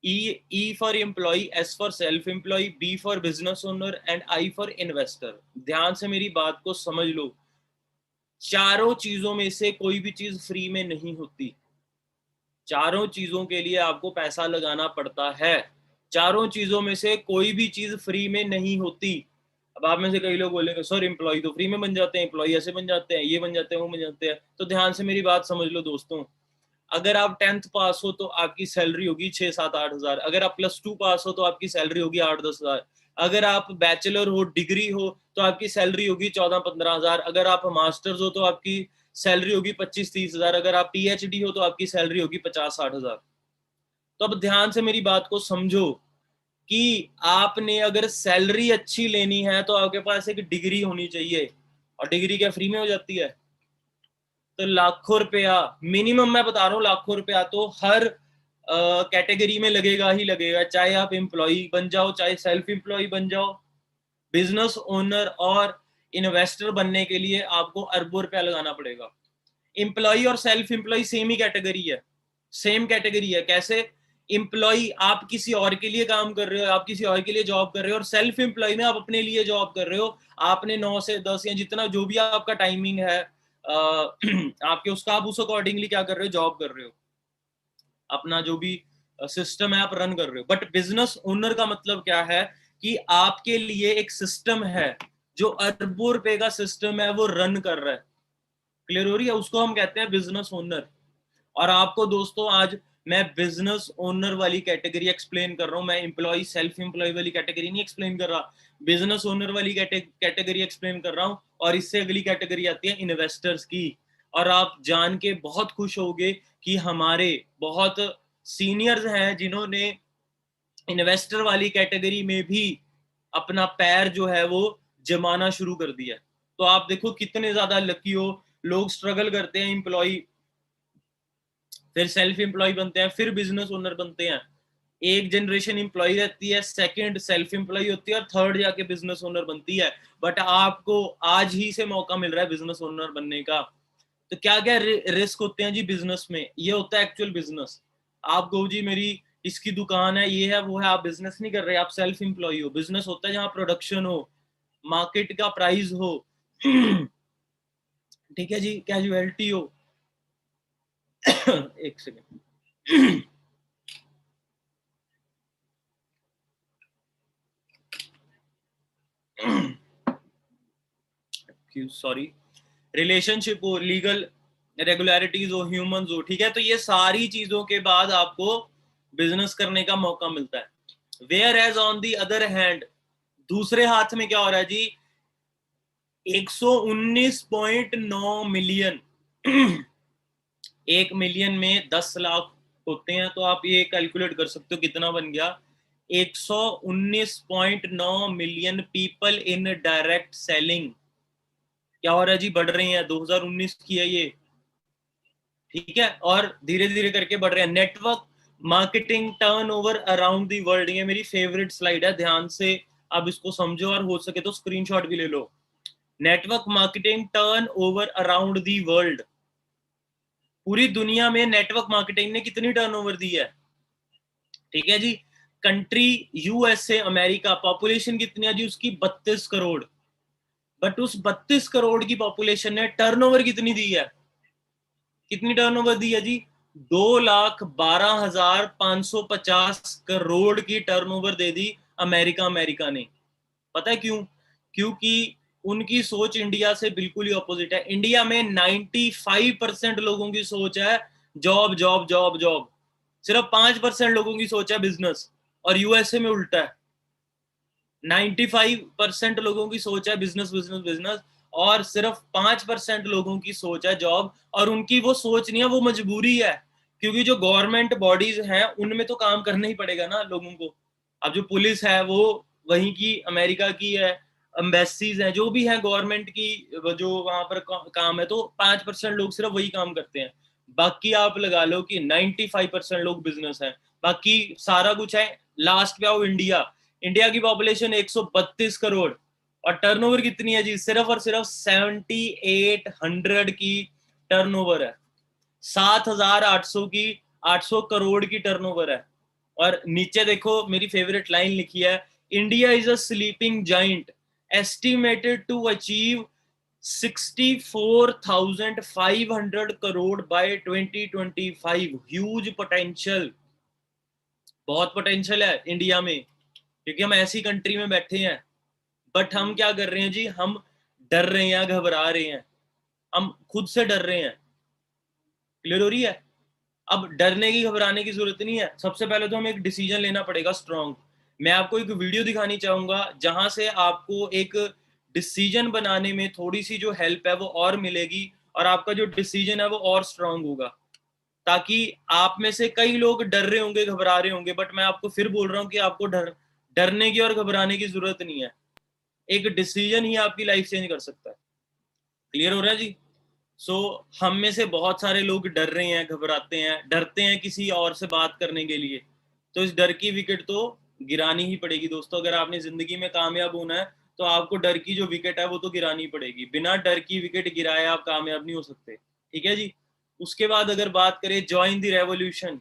E for employ, S for self employ, B for business owner and I for investor. ध्यान से मेरी बात को समझ लो, चारों चीजों में से कोई भी चीज फ्री में नहीं होती। चारों चीजों के लिए आपको पैसा लगाना पड़ता है। चारों चीजों में से कोई भी चीज फ्री में नहीं होती। अब आप में से कई लोग बोलेंगे सर एम्प्लॉय तो फ्री में बन जाते हैं, एम्प्लॉय ऐसे बन जाते हैं, ये बन जाते हैं, वो बन जाते हैं। तो ध्यान से मेरी बात समझ लो दोस्तों, अगर आप 10th पास हो तो आपकी सैलरी होगी 6-7-8 हज़ार। अगर आप +2 पास हो तो आपकी सैलरी होगी 8-10 हज़ार। अगर आप बैचलर हो, डिग्री हो, तो आपकी सैलरी होगी 14-15 हज़ार। अगर आप मास्टर्स हो तो आपकी सैलरी होगी 25-30 हज़ार। अगर आप PhD हो तो आपकी सैलरी होगी 50-60 हज़ार। तो अब ध्यान से मेरी बात को समझो कि आपने अगर सैलरी अच्छी लेनी है तो आपके पास एक डिग्री होनी चाहिए। और डिग्री क्या फ्री में हो जाती है? तो लाखों रुपया मिनिमम, मैं बता रहा हूँ, लाखों रुपया तो हर कैटेगरी में लगेगा ही लगेगा। चाहे आप एम्प्लॉय बन जाओ, चाहे सेल्फ एम्प्लॉय बन जाओ, बिजनेस ओनर और इन्वेस्टर बनने के लिए आपको अरबों रुपया लगाना पड़ेगा। एम्प्लॉय और सेल्फ एम्प्लॉय सेम ही कैटेगरी है, सेम कैटेगरी है। कैसे? एम्प्लॉय आप किसी और के लिए काम कर रहे हो, आप किसी और के लिए जॉब कर रहे हो, और सेल्फ एम्प्लॉय में आप अपने लिए जॉब कर रहे हो। आपने 9 से 10 या जितना जो भी आपका टाइमिंग है आपके उसका, आप उस अकॉर्डिंगली क्या कर रहे हो, जॉब कर रहे हो, अपना जो भी सिस्टम है आप रन कर रहे हो। बट बिजनेस ओनर का मतलब क्या है कि आपके लिए एक सिस्टम है जो अरबों रुपए का सिस्टम है वो रन कर रहा है। क्लियर हो रही है? उसको हम कहते हैं बिजनेस ओनर। और आपको दोस्तों आज मैं बिजनेस ओनर वाली कैटेगरी एक्सप्लेन कर रहा हूं, मैं एम्प्लॉय सेल्फ एम्प्लॉय वाली कैटेगरी नहीं एक्सप्लेन कर रहा, बिजनेस ओनर वाली कैटेगरी एक्सप्लेन कर रहा हूं। और इससे अगली कैटेगरी आती है इन्वेस्टर्स की। और आप जान के बहुत खुश होगे कि हमारे बहुत सीनियर्स हैं जिन्होंने इन्वेस्टर वाली कैटेगरी में भी अपना पैर जो है वो जमाना शुरू कर दिया। तो आप देखो कितने ज्यादा लकी हो। लोग स्ट्रगल करते हैं, एम्प्लॉय, फिर सेल्फ एम्प्लॉय बनते हैं, फिर बिजनेस ओनर बनते हैं। एक जनरेशन एम्प्लॉय रहती है, सेकंड सेल्फ एम्प्लॉय होती है, और थर्ड जाके बिजनेस ओनर बनती है। बट आपको आज ही से मौका मिल रहा है बिजनेस ओनर बनने का। तो क्या क्या रिस्क होते हैं जी बिजनेस में? ये होता है एक्चुअल बिजनेस। आप कहो जी मेरी इसकी दुकान है, ये है वो है, आप बिजनेस नहीं कर रहे, आप सेल्फ एम्प्लॉय हो। बिजनेस होता है जहां प्रोडक्शन हो, मार्केट का प्राइस हो ठीक है जी, कैजुअलिटी हो एक सेकेंड सॉरी, रिलेशनशिप हो, लीगल रेगुलरिटीज हो, ह्यूमंस हो, ठीक है। तो ये सारी चीजों के बाद आपको बिजनेस करने का मौका मिलता है। Whereas on the other hand, दूसरे हाथ में क्या हो रहा है जी, 119.9 मिलियन 1 मिलियन में 10 लाख होते हैं, तो आप ये कैलकुलेट कर सकते हो कितना बन गया। 119.9 million people in direct selling. क्या हो रहा है जी, बढ़ रही है, 2019 की है ये, ठीक है, और धीरे धीरे करके बढ़ रहे हैं। Network marketing turnover around the world, ये मेरी फेवरेट स्लाइड है, ध्यान से अब इसको समझो, और हो सके तो स्क्रीनशॉट भी ले लो। Network marketing turn over around the world, पूरी दुनिया में नेटवर्क मार्केटिंग ने कितनी टर्नओवर दी है, ठीक है जी। कंट्री यूएसए अमेरिका, पॉपुलेशन कितनी है जी उसकी, 32 करोड़। बट उस 32 करोड़ की पॉपुलेशन ने टर्नओवर कितनी दी है, कितनी टर्नओवर दी है जी, 2,12,550 करोड़ की टर्नओवर दे दी अमेरिका ने। पता है क्यों? क्योंकि उनकी सोच इंडिया से बिल्कुल ही ऑपोजिट है। इंडिया में 95% लोगों की सोच है जॉब जॉब जॉब जॉब, सिर्फ 5% लोगों की सोच है बिजनेस। और यूएसए में उल्टा है, 95% लोगों की सोच है बिजनेस बिजनेस बिजनेस, और सिर्फ 5% लोगों की सोच है जॉब। और उनकी वो सोच नहीं है, वो मजबूरी है, क्योंकि जो गवर्नमेंट बॉडीज हैं उनमें तो काम करना ही पड़ेगा ना लोगों को। अब जो पुलिस है वो वहीं की अमेरिका की है, एम्बेसीज हैं, जो भी है गवर्नमेंट की, जो वहां पर काम है, तो 5% लोग सिर्फ वही काम करते हैं। बाकी आप लगा लो कि 95% लोग बिजनेस है, बाकी सारा कुछ है। लास्ट पे आओ इंडिया, इंडिया की पॉपुलेशन 132 करोड़, और टर्नओवर कितनी है जी, सिर्फ और सिर्फ 7800 की टर्नओवर है, 7,800 की, 800 करोड़ की टर्नओवर है। और नीचे देखो मेरी फेवरेट लाइन लिखी है, India is a sleeping giant estimated to achieve 64,500 crore by 2025। Huge potential, बहुत पोटेंशियल है इंडिया में, क्योंकि हम ऐसी कंट्री में बैठे हैं। बट हम क्या कर रहे हैं जी, हम डर रहे हैं, घबरा रहे हैं, हम खुद से डर रहे हैं। क्लियर हो रही है? अब डरने की घबराने की जरूरत नहीं है। सबसे पहले तो हमें एक डिसीजन लेना पड़ेगा स्ट्रॉन्ग। मैं आपको एक वीडियो दिखानी चाहूंगा जहां से आपको एक डिसीजन बनाने में थोड़ी सी जो हेल्प है वो और मिलेगी, और आपका जो डिसीजन है वो और स्ट्रांग होगा। ताकि आप में से कई लोग डर रहे होंगे, घबरा रहे होंगे, बट मैं आपको फिर बोल रहा हूँ कि आपको डरने की और घबराने की जरूरत नहीं है। एक डिसीजन ही आपकी लाइफ चेंज कर सकता है। क्लियर हो रहा है जी? सो हम में से बहुत सारे लोग डर रहे हैं, घबराते हैं, डरते हैं किसी और से बात करने के लिए। तो इस डर की विकेट तो गिरानी ही पड़ेगी दोस्तों। अगर आपने जिंदगी में कामयाब होना है तो आपको डर की जो विकेट है वो तो गिरानी पड़ेगी। बिना डर की विकेट गिराए आप कामयाब नहीं हो सकते, ठीक है जी। उसके बाद अगर बात करें ज्वाइन द रेवोल्यूशन,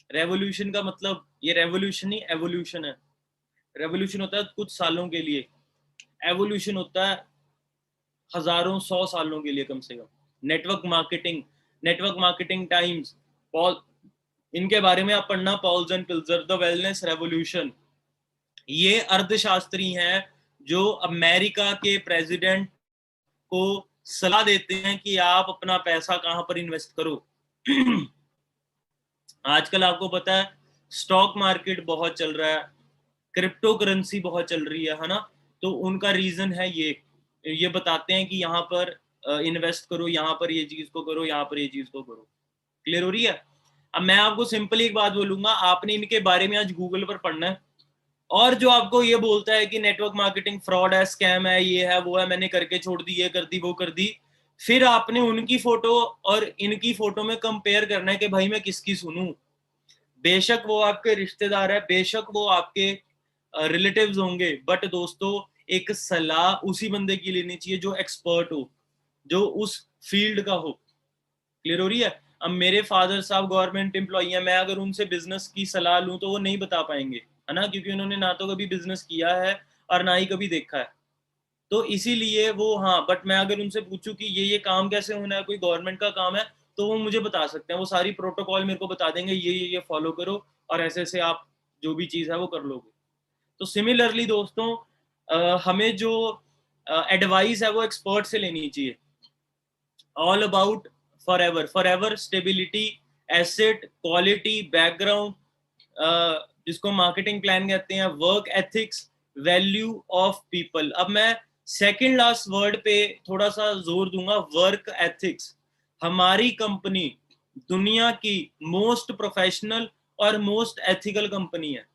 रेवोल्यूशन का मतलब ये रेवोल्यूशन नहीं एवोल्यूशन है। रेवोल्यूशन होता है कुछ सालों के लिए, एवोल्यूशन होता है हजारों 100 सालों के लिए कम से कम। नेटवर्क मार्केटिंग टाइम्स, पॉल, इनके बारे में आप पढ़ना, Pauls and Pilzer, the wellness revolution. ये अर्थशास्त्री हैं जो अमेरिका के प्रेसिडेंट को सलाह देते हैं कि आप अपना पैसा कहां पर इन्वेस्ट करो। आजकल आपको पता है स्टॉक मार्केट बहुत चल रहा है, क्रिप्टो करेंसी बहुत चल रही है ना। तो उनका रीजन है ये बताते हैं कि यहाँ पर इन्वेस्ट करो, यहाँ पर ये चीज को करो, यहाँ पर ये चीज को करो। क्लियर हो रही है? अब मैं आपको सिंपल एक बात बोलूंगा, आपने इनके बारे में आज गूगल पर पढ़ना है, और जो आपको ये बोलता है कि नेटवर्क मार्केटिंग फ्रॉड है, स्कैम है, ये है वो है, मैंने करके छोड़ दी, ये कर दी वो कर दी, फिर आपने उनकी फोटो और इनकी फोटो में कंपेयर करना है कि भाई मैं किसकी सुनूं। बेशक वो आपके रिश्तेदार है, बेशक वो आपके रिलेटिव्स होंगे, बट दोस्तों एक सलाह उसी बंदे की लेनी चाहिए जो एक्सपर्ट हो, जो उस फील्ड का हो। क्लियर हो रही है? अब मेरे फादर साहब गवर्नमेंट एम्प्लॉई हैं, मैं अगर उनसे बिजनेस की सलाह लूं तो वो नहीं बता पाएंगे, है ना, क्योंकि उन्होंने ना तो कभी बिजनेस किया है और ना ही कभी देखा है। तो इसीलिए वो, हाँ, बट मैं अगर उनसे पूछूं कि ये काम कैसे होना है, कोई गवर्नमेंट का काम है, तो वो मुझे बता सकते हैं, वो सारी प्रोटोकॉल मेरे को बता देंगे, ये फॉलो करो और ऐसे ऐसे आप जो भी चीज़ है वो कर लोगे। तो सिमिलरली दोस्तों, हमें जो एडवाइस है वो एक्सपर्ट से लेनी चाहिए। All about for ever stability, asset quality, background, जिसको मार्केटिंग प्लान कहते हैं, work ethics, value of people. अब मैं सेकंड लास्ट वर्ड पे थोड़ा सा जोर दूंगा, वर्क एथिक्स। हमारी कंपनी दुनिया की मोस्ट प्रोफेशनल और मोस्ट एथिकल कंपनी है,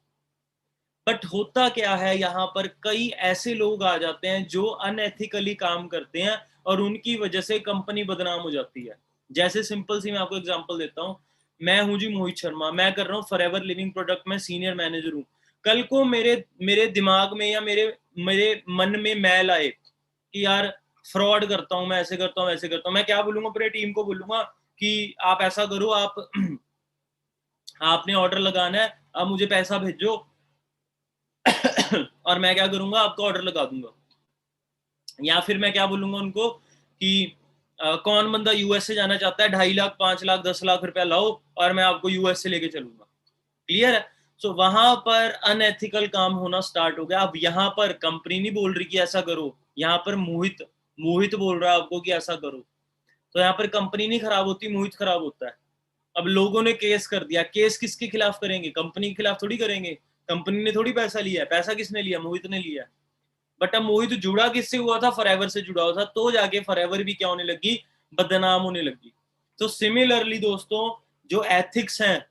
बट होता क्या है, यहाँ पर कई ऐसे लोग आ जाते हैं जो अनएथिकली काम करते हैं और उनकी वजह से कंपनी बदनाम हो जाती है। जैसे सिंपल सी मैं आपको एग्जांपल देता हूँ, मैं हूं जी मोहित शर्मा, मैं कर रहा हूँ फॉरएवर लिविंग प्रोडक्ट में सीनियर मैनेजर हूँ। कल को मेरे मेरे दिमाग में या मेरे मेरे मन में मैल आए कि यार फ्रॉड करता हूँ, मैं ऐसे करता हूँ, ऐसे करता हूँ, मैं क्या बोलूंगा, पूरे टीम को बोलूंगा कि आप ऐसा करो, आप आपने ऑर्डर लगाना है, आप मुझे पैसा भेजो और मैं क्या करूंगा, आपका ऑर्डर लगा दूंगा। या फिर मैं क्या बोलूंगा उनको कि कौन बंदा यूएस से जाना चाहता है, 2.5 लाख 5 लाख 10 लाख रुपया लाओ और मैं आपको यूएस से लेके चलूंगा। क्लियर है? सो वहां पर अनएथिकल काम होना स्टार्ट हो गया। अब यहाँ पर कंपनी नहीं बोल रही कि ऐसा करो, यहाँ पर मोहित मोहित बोल रहा है आपको कि ऐसा करो। तो यहाँ पर कंपनी नहीं खराब होती, मोहित खराब होता है। अब लोगों ने केस कर दिया, केस किसके खिलाफ करेंगे? कंपनी के खिलाफ थोड़ी करेंगे, कंपनी ने थोड़ी पैसा लिया है, पैसा किसने लिया? मोहित ने लिया। बट अब मोहित जुड़ा किससे हुआ था? फॉरएवर से जुड़ा हुआ था, तो जाके फॉरएवर भी क्या होने लगी? बदनाम होने लगी। तो सिमिलरली दोस्तों, जो एथिक्स हैं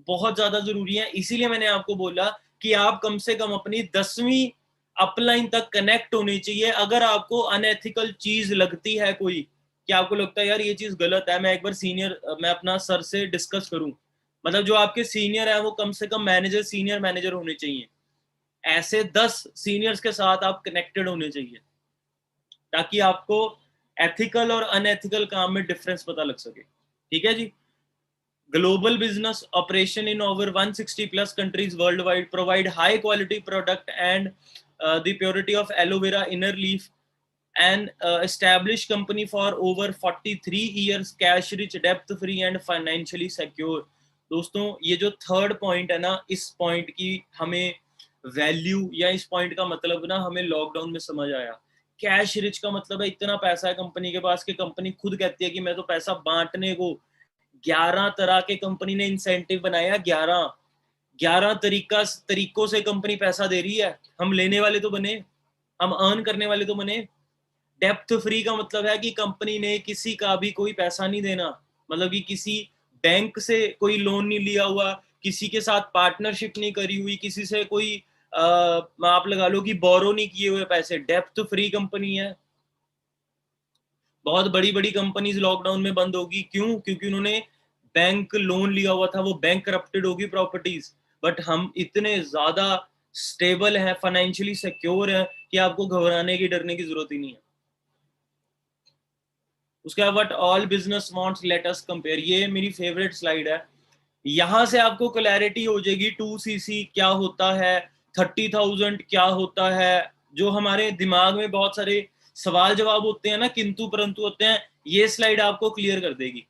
बहुत ज्यादा जरूरी है। इसीलिए मैंने आपको बोला कि आप कम से कम अपनी 10वीं अपलाइन तक कनेक्ट होनी चाहिए। अगर आपको अनएथिकल चीज लगती है कोई, कि आपको लगता है यार ये चीज गलत है, मैं एक बार मैं अपना सर से डिस्कस करूं, मतलब जो आपके सीनियर है वो कम से कम मैनेजर, सीनियर मैनेजर होने चाहिए। ऐसे 10 सीनियर्स के साथ आप कनेक्टेड होने चाहिए, ताकि आपको एथिकल और अनएथिकल काम में डिफरेंस पता लग सके। ठीक है जी? Global business operation in over 160 plus countries worldwide, provide high quality product and the purity of aloe vera inner leaf, an established company for over 43 years, cash rich, depth free and financially secure। दोस्तों ये जो third point है ना, इस point की हमें value या इस पॉइंट का मतलब ना हमें लॉकडाउन में समझ आया। कैश रिच का मतलब है इतना पैसा है कंपनी के पास कि कंपनी खुद कहती है कि मैं तो पैसा बांटने को, 11 तरह के कंपनी ने इंसेंटिव बनाया, 11 तरीकों से कंपनी पैसा दे रही है। हम लेने वाले तो बने, हम अर्न करने वाले तो बने। डेप्थ फ्री का मतलब है कि कंपनी ने किसी का भी कोई पैसा नहीं देना, मतलब कि किसी बैंक से कोई लोन नहीं लिया हुआ, किसी के साथ पार्टनरशिप नहीं करी हुई, किसी से कोई आप लगा लो कि बोरो नहीं किए हुए पैसे। डेप्थ फ्री कंपनी है। बहुत बड़ी बड़ी कंपनीज लॉकडाउन में बंद होगी, क्यों? क्योंकि उन्होंने बैंक लोन लिया हुआ था, वो बैंक करप्टेड होगी प्रॉपर्टीज। बट हम इतने ज्यादा स्टेबल हैं, फाइनेंशियली सिक्योर हैं कि आपको घबराने की, डरने की जरूरत ही नहीं है। उसके बाद what all business wants let us compare, ये मेरी फेवरेट स्लाइड है। यहां से आपको क्लैरिटी हो जाएगी 2cc क्या होता है, 30,000 क्या होता है। जो हमारे दिमाग में बहुत सारे सवाल जवाब होते हैं ना, किंतु परंतु होते हैं, ये स्लाइड आपको क्लियर कर देगी।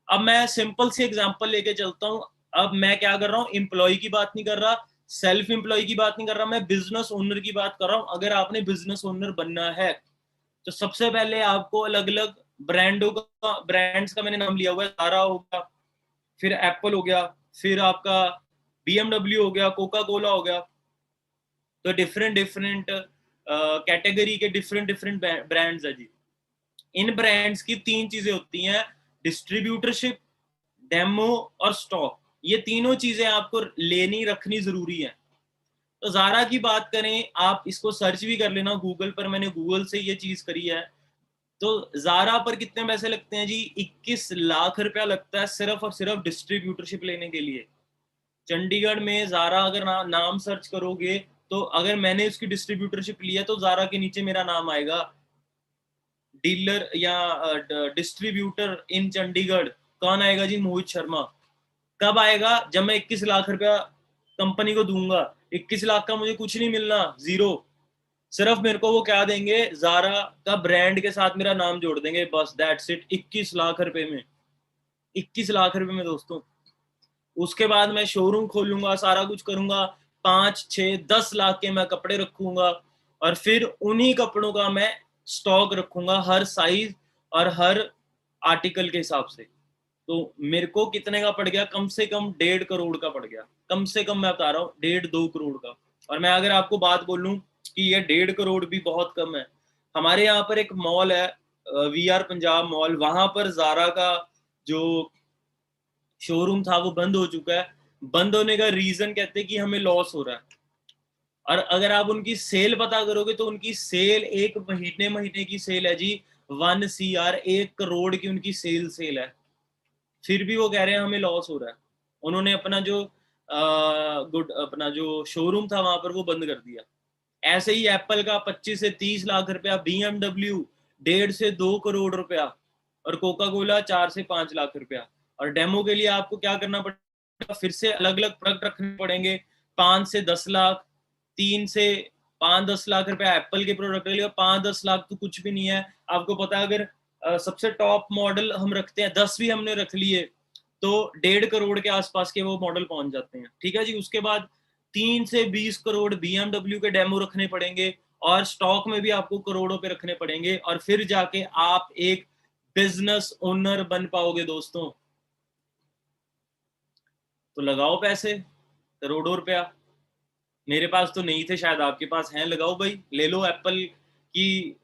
अब मैं सिंपल सी एग्जांपल लेके चलता हूँ। अब मैं क्या कर रहा हूँ, एम्प्लॉय की बात नहीं कर रहा, सेल्फ एम्प्लॉय की बात नहीं कर रहा, मैं बिजनेस ओनर की बात कर रहा हूँ। अगर आपने बिजनेस ओनर बनना है तो सबसे पहले आपको अलग अलग ब्रांडों का, ब्रांड्स का मैंने नाम लिया हुआ है, सारा हो गया, फिर एप्पल हो गया, फिर आपका BMW हो गया, कोका कोला हो गया। तो डिफरेंट डिफरेंट कैटेगरी के डिफरेंट डिफरेंट ब्रांड्स है जी। इन ब्रांड्स की तीन चीजें होती हैं, डिस्ट्रीब्यूटरशिप, डेमो और स्टॉक। ये तीनों चीजें आपको लेनी रखनी जरूरी है। तो जारा की बात करें, आप इसको सर्च भी कर लेना गूगल पर, मैंने गूगल से ये चीज करी है। तो जारा पर कितने पैसे लगते हैं जी, 21 लाख रुपया लगता है सिर्फ और सिर्फ डिस्ट्रीब्यूटरशिप लेने के लिए। चंडीगढ़ में जारा अगर नाम सर्च करोगे, तो अगर मैंने उसकी डिस्ट्रीब्यूटरशिप लिया तो जारा के नीचे मेरा नाम आएगा, डीलर या डिस्ट्रीब्यूटर इन चंडीगढ़। कौन आएगा जी, मोहित शर्मा। कब आएगा, जब मैं 21 लाख रुपया कंपनी को दूंगा। 21 लाख का मुझे कुछ नहीं मिलना, जीरो। सिर्फ मेरे को वो क्या देंगे, जारा का ब्रांड के साथ मेरा नाम जोड़ देंगे, बस दैट्स इट। 21 लाख रुपए में, 21 लाख रुपए में दोस्तों। उसके बाद मैं शोरूम खोलूंगा, सारा कुछ करूंगा, 5, 6, 10 लाख के मैं कपड़े रखूंगा, और फिर उन्हीं कपड़ों का मैं स्टॉक रखूंगा, हर साइज और हर आर्टिकल के हिसाब से। तो मेरे को कितने का पड़ गया, कम से कम 1.5 करोड़ का पड़ गया। कम से कम मैं बता रहा हूँ 1.5-2 करोड़ का। और मैं अगर आपको बात बोलूं कि ये 1.5 करोड़ भी बहुत कम है। हमारे यहाँ पर एक मॉल है, VR पंजाब मॉल, वहां पर जारा का जो शोरूम था वो बंद हो चुका है। बंद होने का रीजन कहते हैं कि हमें लॉस हो रहा है। और अगर आप उनकी सेल पता करोगे तो उनकी सेल एक महीने महीने की सेल है जी, 1 CR, 1 करोड़ की उनकी सेल है। फिर भी वो कह रहे हैं हमें लॉस हो रहा है। उन्होंने अपना जो गुड अपना जो शोरूम था वहां पर वो बंद कर दिया। ऐसे ही एप्पल का 25 से 30 लाख रुपया, BMW 1.5 से 2 करोड़ रुपया, और कोका कोला 4 से 5 लाख रुपया। और डेमो के लिए आपको क्या करना पड़ेगा, फिर से अलग अलग प्रोडक्ट रखने पड़ेंगे, 5 से 10 लाख, 3 से 5-10 लाख रुपया एप्पल के प्रोडक्ट के लिए। 5-10 लाख तो कुछ भी नहीं है। आपको पता है, अगर सबसे टॉप मॉडल हम रखते हैं, 10 भी हमने रख लिए, तो 1.5 करोड़ के आसपास के वो मॉडल पहुंच जाते हैं, ठीक है जी। उसके बाद 3 से 20 करोड़ BMW के डेमो रखने पड़ेंगे, और स्टॉक में भी आपको करोड़ों पे रखने पड़ेंगे, और फिर जाके आप एक बिजनेस ओनर बन पाओगे दोस्तों। तो लगाओ पैसे, करोड़ों रुपया। मेरे पास तो नहीं थे, शायद आपके पास हैं, लगाओ भाई, ले लो एप्पल की,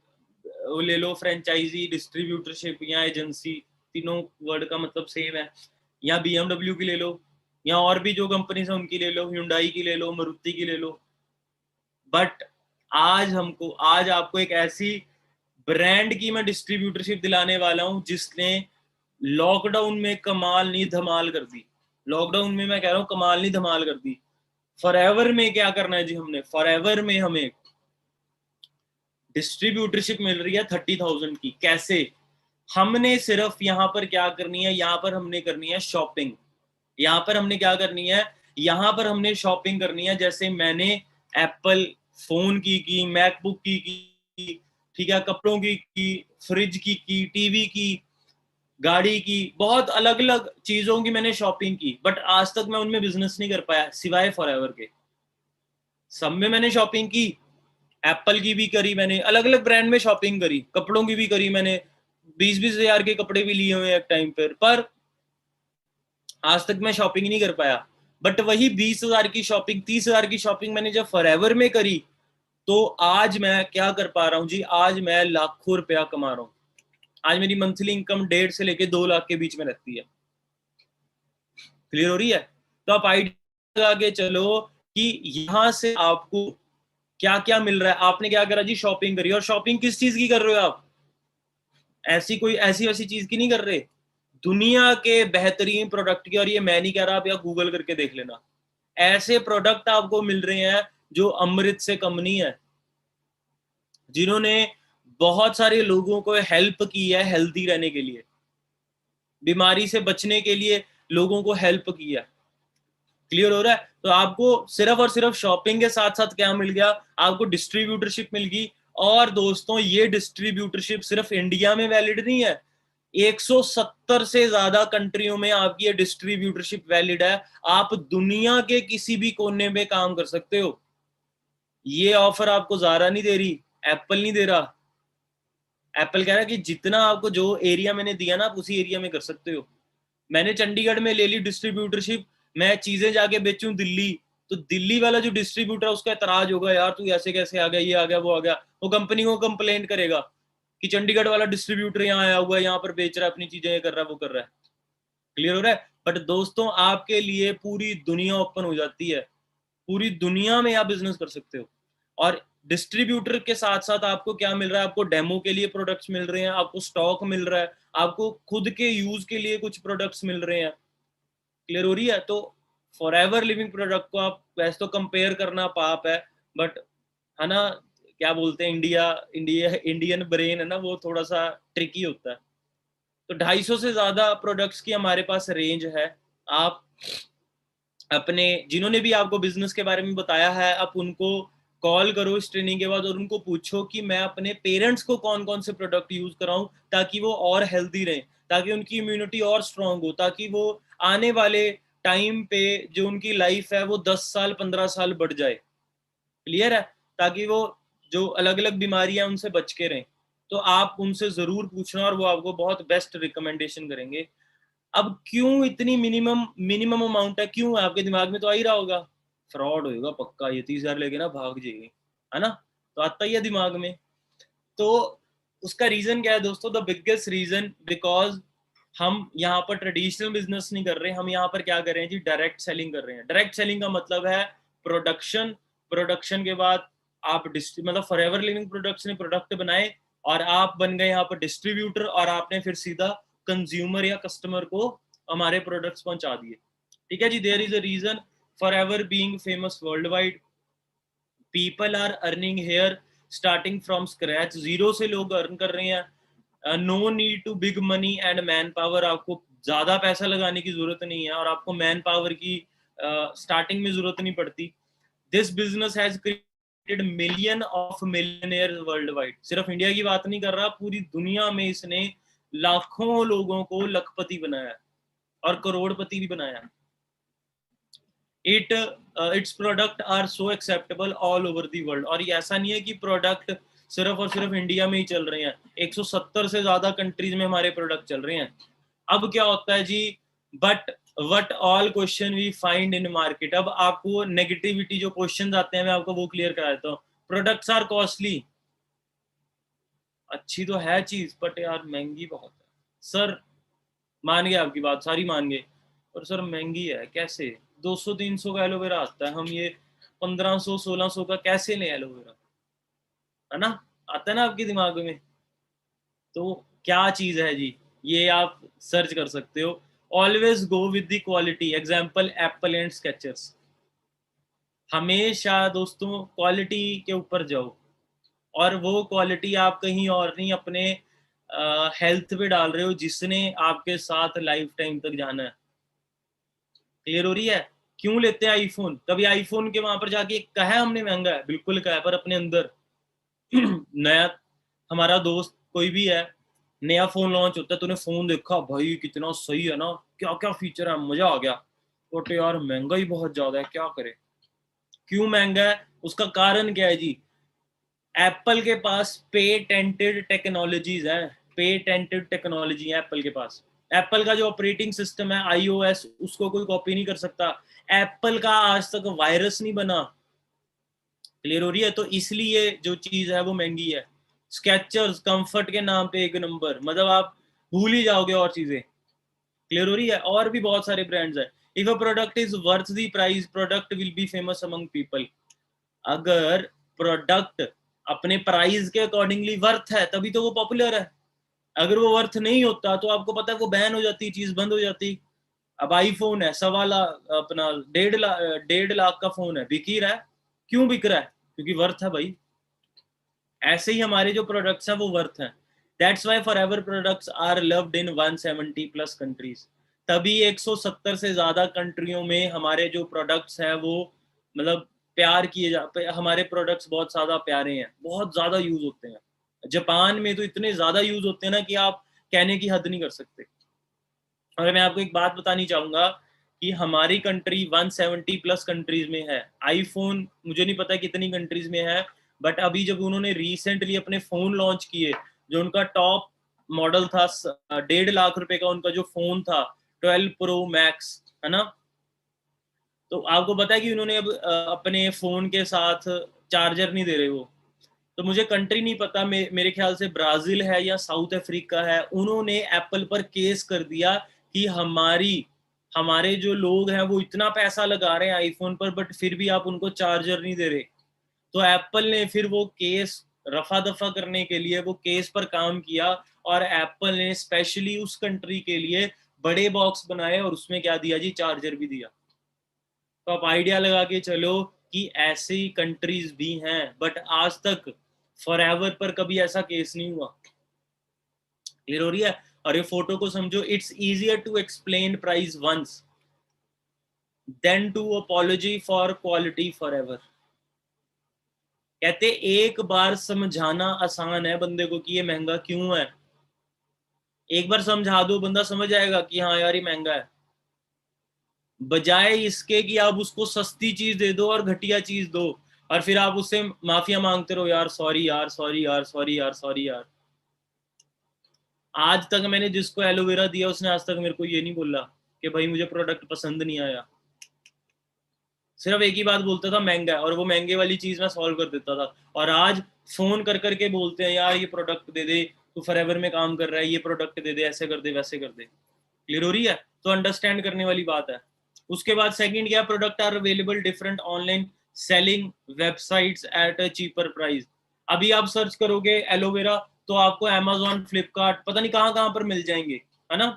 वो ले लो फ्रेंचाइजी, डिस्ट्रीब्यूटरशिप या एजेंसी, तीनों वर्ड का मतलब सेम है। या BMW की ले लो, या और भी जो कंपनी है उनकी ले लो, Hyundai की ले लो, मारुति की ले लो। बट आज आपको एक ऐसी ब्रांड की मैं डिस्ट्रीब्यूटरशिप दिलाने वाला हूं जिसने लॉकडाउन में कमाल नहीं धमाल कर दी। लॉकडाउन में मैं कह रहा हूं कमाल नहीं धमाल कर दी। फॉरएवर में क्या करना है जी, हमने फॉरएवर में हमें डिस्ट्रीब्यूटरशिप मिल रही है 30,000 की। कैसे, हमने सिर्फ यहाँ पर क्या करनी है, यहाँ पर हमने करनी है शॉपिंग। यहाँ पर हमने क्या करनी है, यहाँ पर हमने शॉपिंग करनी है। जैसे मैंने एप्पल फोन की, मैकबुक की, ठीक है, कपड़ों की, फ्रिज की, टीवी की, गाड़ी की, बहुत अलग अलग चीजों की मैंने शॉपिंग की। बट आज तक मैं उनमें बिजनेस नहीं कर पाया, सिवाय फॉरएवर के। सब में मैंने शॉपिंग की, एप्पल की भी करी मैंने, अलग अलग ब्रांड में शॉपिंग करी, कपड़ों की भी करी मैंने, 20-20 हजार के कपड़े भी लिए हुए एक टाइम पर आज तक मैं शॉपिंग नहीं कर पाया। बट वही 20 हजार की शॉपिंग, 30 हजार की शॉपिंग मैंने जब फॉरएवर में करी, तो आज मैं क्या कर पा रहा हूँ जी, आज मैं लाखों रुपया कमा रहा हूँ। आज मेरी मंथली इनकम 1.5 से लेके 2 लाख के बीच में रहती है। क्लियर हो रही है? तो आप आइडिया लगा के चलो कि यहां से आपको क्या क्या मिल रहा है। आपने क्या करा जी, शॉपिंग करी। और शॉपिंग किस चीज की कर रहे हो आप, ऐसी कोई ऐसी वैसी चीज की नहीं कर रहे, दुनिया के बेहतरीन प्रोडक्ट की। और ये मैं नहीं कह रहा, आप या गूगल करके देख लेना, ऐसे प्रोडक्ट आपको मिल रहे हैं जो अमृत से कम नहीं है, जिन्होंने बहुत सारे लोगों को हेल्प की है हेल्दी रहने के लिए, बीमारी से बचने के लिए लोगों को हेल्प किया। क्लियर हो रहा है? तो आपको सिर्फ और सिर्फ शॉपिंग के साथ साथ क्या मिल गया, आपको डिस्ट्रीब्यूटरशिप मिल गई। और दोस्तों ये डिस्ट्रीब्यूटरशिप सिर्फ इंडिया में वैलिड नहीं है, 170 से ज्यादा कंट्रियों में आपकी ये डिस्ट्रीब्यूटरशिप वैलिड है। आप दुनिया के किसी भी कोने में काम कर सकते हो। ये ऑफर आपको ज़ारा नहीं दे रही, एप्पल नहीं दे रहा। एप्पल कह रहा है कि जितना आपको जो एरिया मैंने दिया ना, आप उसी एरिया में कर सकते हो। मैंने चंडीगढ़ में ले ली डिस्ट्रीब्यूटरशिप, मैं चीजें जाके बेचूं दिल्ली, तो दिल्ली वाला जो डिस्ट्रीब्यूटर है उसका एतराज होगा, यार तू ऐसे कैसे आ गया, ये आ गया वो आ गया। वो कंपनी को कंप्लेंट करेगा कि चंडीगढ़ वाला डिस्ट्रीब्यूटर यहाँ आया हुआ है, यहाँ पर बेच रहा है अपनी चीजें, ये कर रहा है वो कर रहा है। क्लियर हो रहा है? बट दोस्तों आपके लिए पूरी दुनिया ओपन हो जाती है, पूरी दुनिया में आप बिजनेस कर सकते हो। और डिस्ट्रीब्यूटर के साथ साथ आपको क्या मिल रहा है, आपको डेमो के लिए प्रोडक्ट्स मिल रहे हैं, आपको स्टॉक मिल रहा है, आपको खुद के यूज के लिए कुछ प्रोडक्ट्स मिल रहे हैं। क्लियर हो रही है? तो फॉर एवर लिविंग प्रोडक्ट को आप वैसे तो कंपेयर करना पाप है, बट है ना, क्या बोलते हैं, इंडिया इंडिया इंडियन ब्रेन है ना, वो थोड़ा सा ट्रिकी होता है। तो 250 से ज्यादा प्रोडक्ट्स की हमारे पास रेंज है। आप अपने जिन्होंने भी आपको बिजनेस के बारे में बताया है, आप उनको कॉल करो इस ट्रेनिंग के बाद और उनको पूछो कि मैं अपने पेरेंट्स को कौन कौन से प्रोडक्ट यूज कराऊं ताकि वो और हेल्दी रहें, ताकि उनकी इम्यूनिटी और स्ट्रांग हो, ताकि वो आने वाले टाइम पे जो उनकी लाइफ है वो 10 साल 15 साल बढ़ जाए। क्लियर है? ताकि वो जो अलग अलग बीमारियां उनसे बच के रहें। तो आप उनसे जरूर पूछना और वो आपको बहुत बेस्ट रिकमेंडेशन करेंगे। अब क्यों इतनी मिनिमम मिनिमम अमाउंट है, क्यों है? आपके दिमाग में तो आ ही रहा होगा, फ्रॉड होगा पक्का, ये 30,000 लेके ना भाग जाएगी, है ना? तो आता ही है दिमाग में। तो उसका रीजन क्या है दोस्तों? द बिगेस्ट रीजन, बिकॉज हम यहाँ पर ट्रेडिशनल बिजनेस नहीं कर रहे, हम यहाँ पर क्या कर रहे हैं जी, डायरेक्ट सेलिंग कर रहे हैं। डायरेक्ट सेलिंग का मतलब है प्रोडक्शन, प्रोडक्शन के बाद आप मतलब फॉरएवर लिविंग प्रोडक्ट्स ने प्रोडक्ट बनाए और आप बन गए यहाँ पर डिस्ट्रीब्यूटर, और आपने फिर सीधा कंज्यूमर या कस्टमर को हमारे प्रोडक्ट्स पहुंचा दिए। ठीक है जी? There is a reason for ever being famous worldwide. People are earning here starting from scratch, zero से लोग अर्न कर रहे हैं। No need to big money and manpower, आपको ज्यादा पैसा लगाने की जरूरत नहीं है और आपको मैन पावर की स्टार्टिंग में जरूरत नहीं पड़ती। This business has created million of millionaire world wide. सिर्फ इंडिया की बात नहीं कर रहा, पूरी दुनिया में इसने लाखों लोगों को लखपति बनाया और करोड़पति भी बनाया। It's product are so acceptable all over the world. और ये ऐसा नहीं है कि प्रोडक्ट सिर्फ और सिर्फ इंडिया में ही चल रहे हैं, 170 से ज्यादा कंट्रीज में हमारे प्रोडक्ट चल रहे हैं। अब क्या होता है जी, but what all question we find in market. अब आपको नेगेटिविटी जो क्वेश्चन आते हैं मैं आपको वो क्लियर करा देता हूँ। प्रोडक्ट्स आर कॉस्टली, अच्छी तो है चीज बट यार महंगी बहुत है सर। मान गए आपकी बात, सारी मान गए, और सर महंगी है कैसे? 200-300 का एलोवेरा आता है, हम ये 1500-1600 का कैसे लें एलोवेरा? है ना? आता है ना आपके दिमाग में? तो क्या चीज है जी, ये आप सर्च कर सकते हो। Always go with the quality, example Apple and Skechers. हमेशा दोस्तों क्वालिटी के ऊपर जाओ, और वो क्वालिटी आप कहीं और नहीं, अपने हेल्थ पे डाल रहे हो, जिसने आपके साथ लाइफ टाइम तक जाना है। क्लियर हो रही है? क्यों लेते हैं आईफोन? कभी आईफोन के वहां पर जाके कहा है हमने महंगा है? बिल्कुल कहा है, पर अपने अंदर नया, हमारा दोस्त कोई भी है, नया फोन लॉन्च होता है, तूने फोन देखा भाई कितना सही है ना, क्या क्या फीचर है, मजा आ गया, बट यार महंगा ही बहुत ज्यादा है, क्या करे? क्यों महंगा है? उसका कारण क्या है जी? एप्पल के पास पेटेंटेड टेक्नोलॉजीज है, पेटेंटेड टेक्नोलॉजी है एप्पल के पास। एप्पल का जो ऑपरेटिंग सिस्टम है iOS, उसको कोई कॉपी नहीं कर सकता। एप्पल का आज तक वायरस नहीं बना। क्लियर हो रही है? तो इसलिए जो चीज है वो महंगी है। स्केचर्स कंफर्ट के नाम पे एक नंबर, मतलब आप भूल ही जाओगे और चीजें। क्लियर हो रही है? और भी बहुत सारे ब्रांड्स है। If a product is worth the price, product will be famous among people. अगर प्रोडक्ट अपने प्राइस के अकॉर्डिंगली वर्थ है तभी तो वो पॉपुलर है। अगर वो वर्थ नहीं होता तो आपको पता है वो बैन हो जाती, चीज बंद हो जाती। अब आईफोन है 1.25 लाख, अपना 1.5 लाख का फोन है, बिक ही रहा है। क्यों बिक रहा है? क्योंकि वर्थ है भाई। ऐसे ही हमारे जो प्रोडक्ट्स हैं वो वर्थ हैं। That's why for ever products are loved in 170 plus countries. तभी 170 से ज्यादा कंट्रियों में हमारे जो प्रोडक्ट्स हैं वो मतलब प्यार किए जाते, हमारे प्रोडक्ट्स बहुत ज्यादा प्यारे हैं, बहुत ज्यादा यूज होते हैं। जापान में तो इतने ज्यादा यूज होते हैं ना कि आप कहने की हद नहीं कर सकते। और मैं आपको एक बात बतानी चाहूंगा कि हमारी कंट्री 170 प्लस कंट्रीज में है। आईफोन मुझे नहीं पता कितनी कंट्रीज में है, बट अभी जब उन्होंने रिसेंटली अपने फोन लॉन्च किए, जो उनका टॉप मॉडल था 1.5 लाख रुपए का उनका जो फोन था 12 प्रो मैक्स, है ना, तो आपको पता है कि उन्होंने अब अपने फोन के साथ चार्जर नहीं दे रहे वो। तो मुझे कंट्री नहीं पता, मेरे ख्याल से ब्राजील है या साउथ अफ्रीका है, उन्होंने एप्पल पर केस कर दिया कि हमारे जो लोग हैं वो इतना पैसा लगा रहे हैं आईफोन पर, बट फिर भी आप उनको चार्जर नहीं दे रहे। तो एप्पल ने फिर वो केस रफा दफा करने के लिए वो केस पर काम किया, और एप्पल ने स्पेशली उस कंट्री के लिए बड़े बॉक्स बनाए और उसमें क्या दिया जी, चार्जर भी दिया। तो आप आइडिया लगा के चलो कि ऐसी कंट्रीज भी हैं, बट आज तक फॉरएवर पर कभी ऐसा केस नहीं हुआ। क्लियर हो रही है? और ये फोटो को समझो, it's easier to explain price once than to apology for quality forever. कहते एक बार समझाना आसान है बंदे को कि ये महंगा क्यों है, एक बार समझा दो बंदा समझ जाएगा कि हाँ यार ये महंगा है, बजाय इसके कि आप उसको सस्ती चीज दे दो और घटिया चीज दो, और फिर आप उससे माफिया मांगते रहो, यार सॉरी यार, सॉरी यार, सॉरी यार, सॉरी यार। आज तक मैंने जिसको एलोवेरा दिया उसने आज तक मेरे को ये नहीं बोला कि भाई मुझे प्रोडक्ट पसंद नहीं आया। सिर्फ एक ही बात बोलता था, महंगा है, और वो महंगे वाली चीज मैं सॉल्व कर देता था। और आज फोन कर करके बोलते हैं, यार ये प्रोडक्ट दे दे, तू फॉरएवर में काम कर रहा है, ये प्रोडक्ट दे दे, ऐसे कर दे, वैसे कर दे। क्लियर हो रही है? तो अंडरस्टैंड करने वाली बात है। उसके बाद सेकंड क्या, product are available different online selling websites at a cheaper price. अभी आप सर्च करोगे एलोवेरा तो आपको अमेजोन, फ्लिपकार्ट, पता नहीं कहां कहां पर मिल जाएंगे, है ना।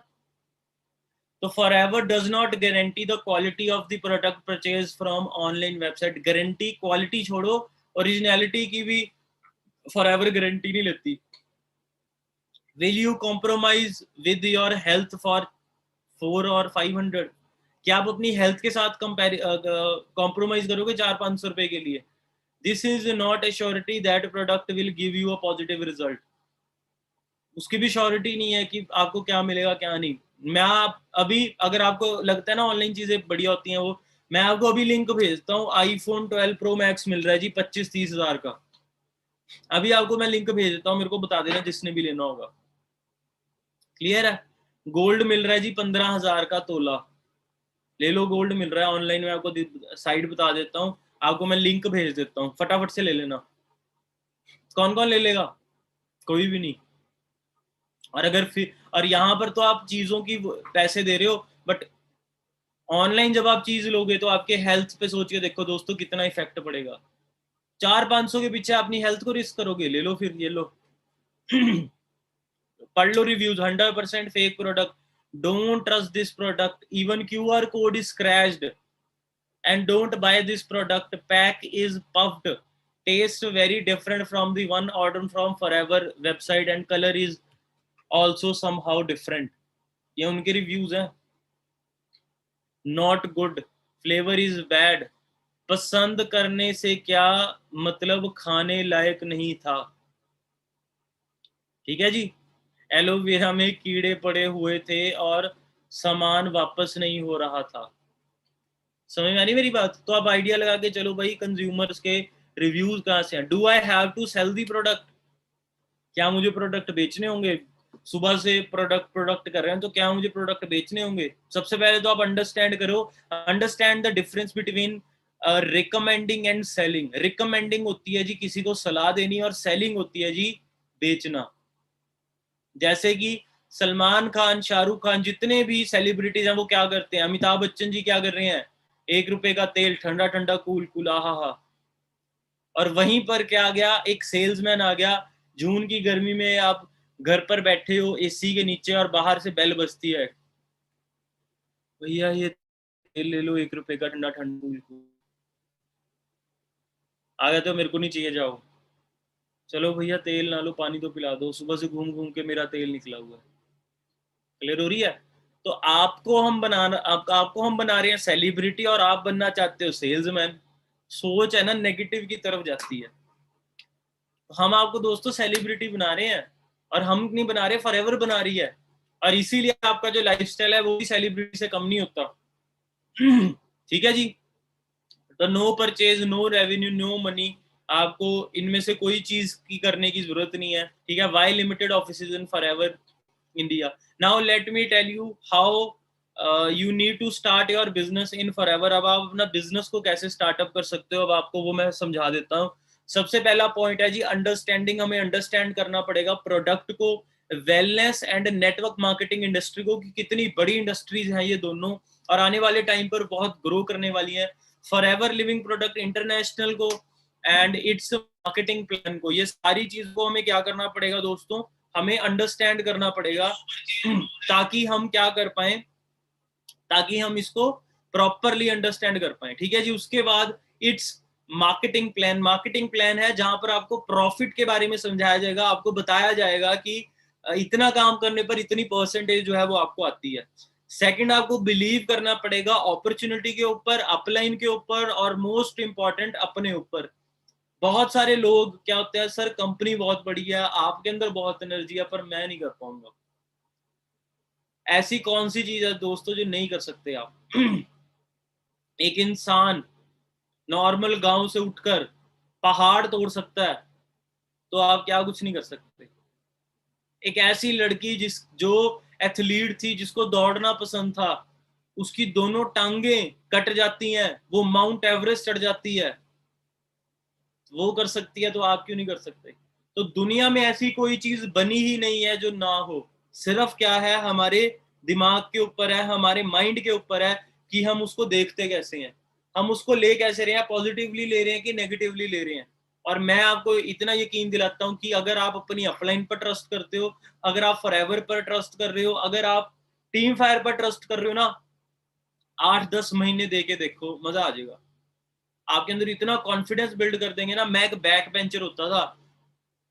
तो forever does not guarantee the quality of the product purchase from online website. Guarantee quality छोड़ो, ओरिजिनलिटी की भी फॉरएवर गारंटी नहीं लेती। Will you compromise with your health for 4 और 500? क्या आप अपनी हेल्थ के साथ कॉम्प्रोमाइज करोगे 400-500 रुपए के लिए? This is not a surety that product will give you a positive result. उसकी भी श्योरिटी नहीं है कि आपको क्या मिलेगा क्या नहीं। मैं अभी अगर आपको लगता है ना ऑनलाइन चीजें बढ़िया होती हैं, वो मैं आपको अभी लिंक भेजता हूँ। आईफोन 12 प्रो मैक्स मिल रहा है जी 25-30 हजार का। अभी आपको मैं लिंक भेज देता हूँ, मेरे को बता देना जिसने भी लेना होगा। क्लियर है? गोल्ड मिल रहा है जी 15 हजार का तोला। ले लो, गोल्ड मिल रहा है ऑनलाइन में, आपको साइट बता देता हूँ, आपको मैं लिंक भेज देता हूँ, फटाफट से ले लेना। कौन कौन ले लेगा? कोई भी नहीं। और अगर फिर और यहाँ पर तो आप चीजों की पैसे दे रहे हो, बट ऑनलाइन जब आप चीज लोगे तो आपके हेल्थ पे सोच के देखो दोस्तों कितना इफेक्ट पड़ेगा। 400-500 के पीछे अपनी हेल्थ को रिस्क करोगे? ले लो फिर, ये लो। पढ़ लो reviews, 100% fake product, don't trust this product, even QR code is crashed, and don't buy this product, pack is puffed, taste very different from the one ordered from forever website, and color is also somehow different। ये उनके reviews हैं। Not good, flavour is bad, पसंद करने से क्या मतलब, खाने लायक नहीं था। ठीक है जी। एलोवेरा में कीड़े पड़े हुए थे और सामान वापस नहीं हो रहा था। समझ में आ रही मेरी बात? तो आप आइडिया लगा के चलो भाई, कंज्यूमर्स के रिव्यूज कहाँ से हैं। Do I have to sell the product? क्या मुझे प्रोडक्ट बेचने होंगे? सुबह से प्रोडक्ट प्रोडक्ट कर रहे हैं तो क्या मुझे प्रोडक्ट बेचने होंगे? सबसे पहले तो आप अंडरस्टैंड करो, understand the difference between recommending and selling. Recommending होती है जी किसी को सलाह देनी, और सेलिंग होती है जी बेचना। जैसे कि सलमान खान, शाहरुख खान, जितने भी सेलिब्रिटीज हैं वो क्या करते हैं, अमिताभ बच्चन जी क्या कर रहे हैं, 1 रुपए का तेल, ठंडा ठंडा कूल कूल, आहा हा। और वहीं पर क्या आ गया, एक सेल्समैन आ गया, जून की गर्मी में आप घर पर बैठे हो एसी के नीचे और बाहर से बेल बजती है, भैया ये तेल ले लो 1 रुपए का, ठंडा ठंडा कूल कूल। आ गया तो मेरे को नहीं चाहिए, जाओ। चलो भैया तेल ना लो, पानी तो पिला दो, सुबह से घूम घूम के मेरा तेल निकला हुआ है। क्लियर हो रही है? तो आपको हम बना रहे हैं सेलिब्रिटी और आप बनना चाहते हो सेल्समैन। सोच है ना नेगेटिव की तरफ जाती है। हम आपको दोस्तों सेलिब्रिटी बना रहे हैं, और हम नहीं बना रहे, फॉरएवर बना रही है। और इसीलिए आपका जो लाइफस्टाइल है वो भी सेलिब्रिटी से कम नहीं होता। ठीक है जी। तो no purchase, no revenue, no money, आपको इनमें से कोई चीज की करने की जरूरत नहीं है। ठीक है। Why limited offices in Forever India. Now let me tell you how you need to start your business in Forever. अब आप अपना बिजनेस को कैसे स्टार्टअप कर सकते हो, अब आपको वो मैं समझा देता हूँ। सबसे पहला पॉइंट है जी अंडरस्टैंडिंग। हमें अंडरस्टैंड करना पड़ेगा प्रोडक्ट को, wellness and network marketing industry को, कि कितनी बड़ी इंडस्ट्रीज हैं ये दोनों, और आने वाले टाइम पर बहुत ग्रो करने वाली है। फॉरएवर लिविंग प्रोडक्ट इंटरनेशनल को एंड इट्स मार्केटिंग प्लान को, ये सारी चीज को हमें क्या करना पड़ेगा दोस्तों, हमें अंडरस्टैंड करना पड़ेगा, ताकि हम क्या कर पाए, ताकि हम इसको प्रॉपरली अंडरस्टैंड कर पाए। ठीक है जी। उसके बाद it's marketing plan. Marketing plan है जहां पर आपको प्रॉफिट के बारे में समझाया जाएगा, आपको बताया जाएगा कि इतना काम करने पर इतनी परसेंटेज जो है वो आपको आती है। सेकंड, आपको बिलीव करना पड़ेगा अपॉर्चुनिटी के ऊपर, अपलाइन के ऊपर, और मोस्ट इंपॉर्टेंट अपने ऊपर। बहुत सारे लोग क्या होते हैं, सर कंपनी बहुत बड़ी है, आपके अंदर बहुत एनर्जी है, पर मैं नहीं कर पाऊंगा। ऐसी कौन सी चीज है दोस्तों जो नहीं कर सकते आप? एक इंसान नॉर्मल गांव से उठकर पहाड़ तोड़ सकता है, तो आप क्या कुछ नहीं कर सकते? एक ऐसी लड़की जो एथलीट थी, जिसको दौड़ना पसंद था, उसकी दोनों टांगें कट जाती हैं, वो माउंट एवरेस्ट चढ़ जाती है, वो कर सकती है, तो आप क्यों नहीं कर सकते? तो दुनिया में ऐसी कोई चीज बनी ही नहीं है जो ना हो। सिर्फ क्या है, हमारे दिमाग के ऊपर है, हमारे माइंड के ऊपर है कि हम उसको देखते कैसे हैं, हम उसको ले कैसे रहे हैं, पॉजिटिवली ले रहे हैं कि नेगेटिवली ले रहे हैं। और मैं आपको इतना यकीन दिलाता हूं कि अगर आप अपनी अपलाइन पर ट्रस्ट करते हो, अगर आप फॉरएवर पर ट्रस्ट कर रहे हो, अगर आप टीम फायर पर ट्रस्ट कर रहे हो ना, 8-10 महीने दे के देखो, मजा आ जाएगा। आपके अंदर इतना कॉन्फिडेंस बिल्ड कर देंगे ना। मैं एक बैक बेंचर होता था,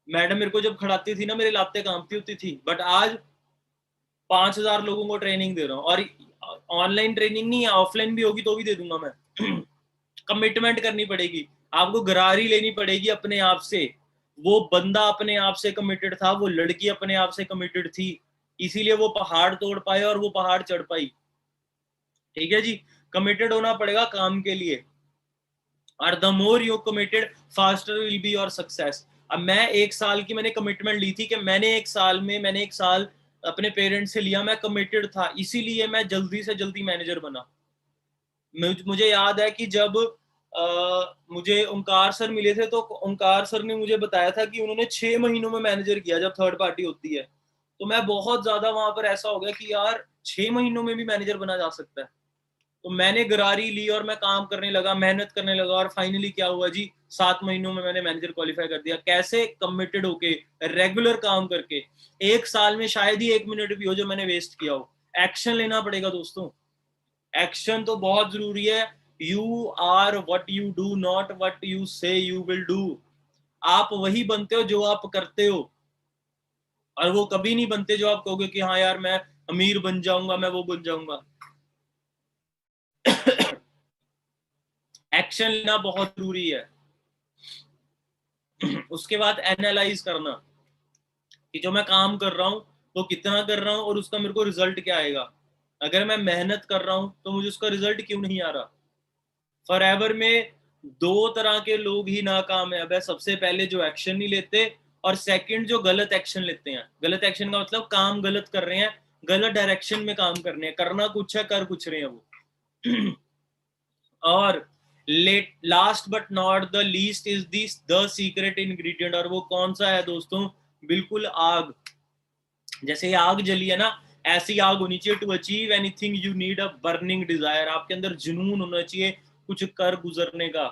मैडम मेरे को जब खड़ाती थी ना, मेरी लातें कांपती होती थी, बट आज 5,000 लोगों को ट्रेनिंग दे रहा हूँ। और ऑनलाइन ट्रेनिंग नहीं है, ऑफलाइन भी होगी तो भी दे दूंगा मैं। कमिटमेंट करनी पड़ेगी, आपको गरारी लेनी पड़ेगी अपने आप से। वो बंदा अपने आप से कमिटेड था, वो लड़की अपने आप से कमिटेड थी, इसीलिए वो पहाड़ तोड़ पाए और वो पहाड़ चढ़ पाई। ठीक है जी। कमिटेड होना पड़ेगा काम के लिए, और the more you committed faster will be your success. अब मैं 1 साल की मैंने कमिटमेंट ली थी, कि मैंने 1 साल अपने पेरेंट्स से लिया, मैं कमिटेड था, इसीलिए मैं जल्दी से जल्दी मैनेजर बना। मुझे याद है कि जब मुझे ओंकार सर मिले थे, तो ओंकार सर ने मुझे बताया था कि उन्होंने 6 महीनों में मैनेजर किया, जब थर्ड पार्टी होती है। तो मैं बहुत ज्यादा वहां पर ऐसा हो गया कि यार 6 महीनों में भी मैनेजर बना जा सकता है। तो मैंने गरारी ली और मैं काम करने लगा, मेहनत करने लगा, और फाइनली क्या हुआ जी, 7 महीनों में मैंने मैनेजर क्वालिफाई कर दिया। कैसे? कमिटेड होके, रेगुलर काम करके। 1 साल में शायद ही 1 मिनट भी हो जो मैंने वेस्ट किया हो। एक्शन लेना पड़ेगा दोस्तों, एक्शन तो बहुत जरूरी है। You are what you do, not what you say you will do. आप वही बनते हो जो आप करते हो, और वो कभी नहीं बनते जो आप कहोगे कि हाँ यार मैं अमीर बन जाऊंगा, मैं वो बन जाऊंगा। एक्शन लेना बहुत जरूरी है। उसके बाद एनालाइज करना कि जो मैं काम कर रहा हूँ वो कितना कर रहा हूँ, और उसका मेरे को रिजल्ट क्या आएगा। अगर मैं मेहनत कर रहा हूँ तो मुझे उसका रिजल्ट क्यों नहीं आ रहा? फॉरएवर में 2 तरह के लोग ही नाकामयाब है। सबसे पहले जो एक्शन नहीं लेते, और सेकंड जो गलत एक्शन लेते हैं। गलत एक्शन का मतलब काम गलत कर रहे हैं, गलत डायरेक्शन में काम कर रहे हैं, करना कुछ है कर कुछ रहे हैं वो। और let last but not the least is this the secret ingredient. और वो कौन सा है दोस्तों? बिल्कुल आग। जैसे ये आग जली है ना, ऐसी आग होनी चाहिए। To achieve anything you need a burning desire. आपके अंदर जुनून होना चाहिए कुछ कर गुजरने का।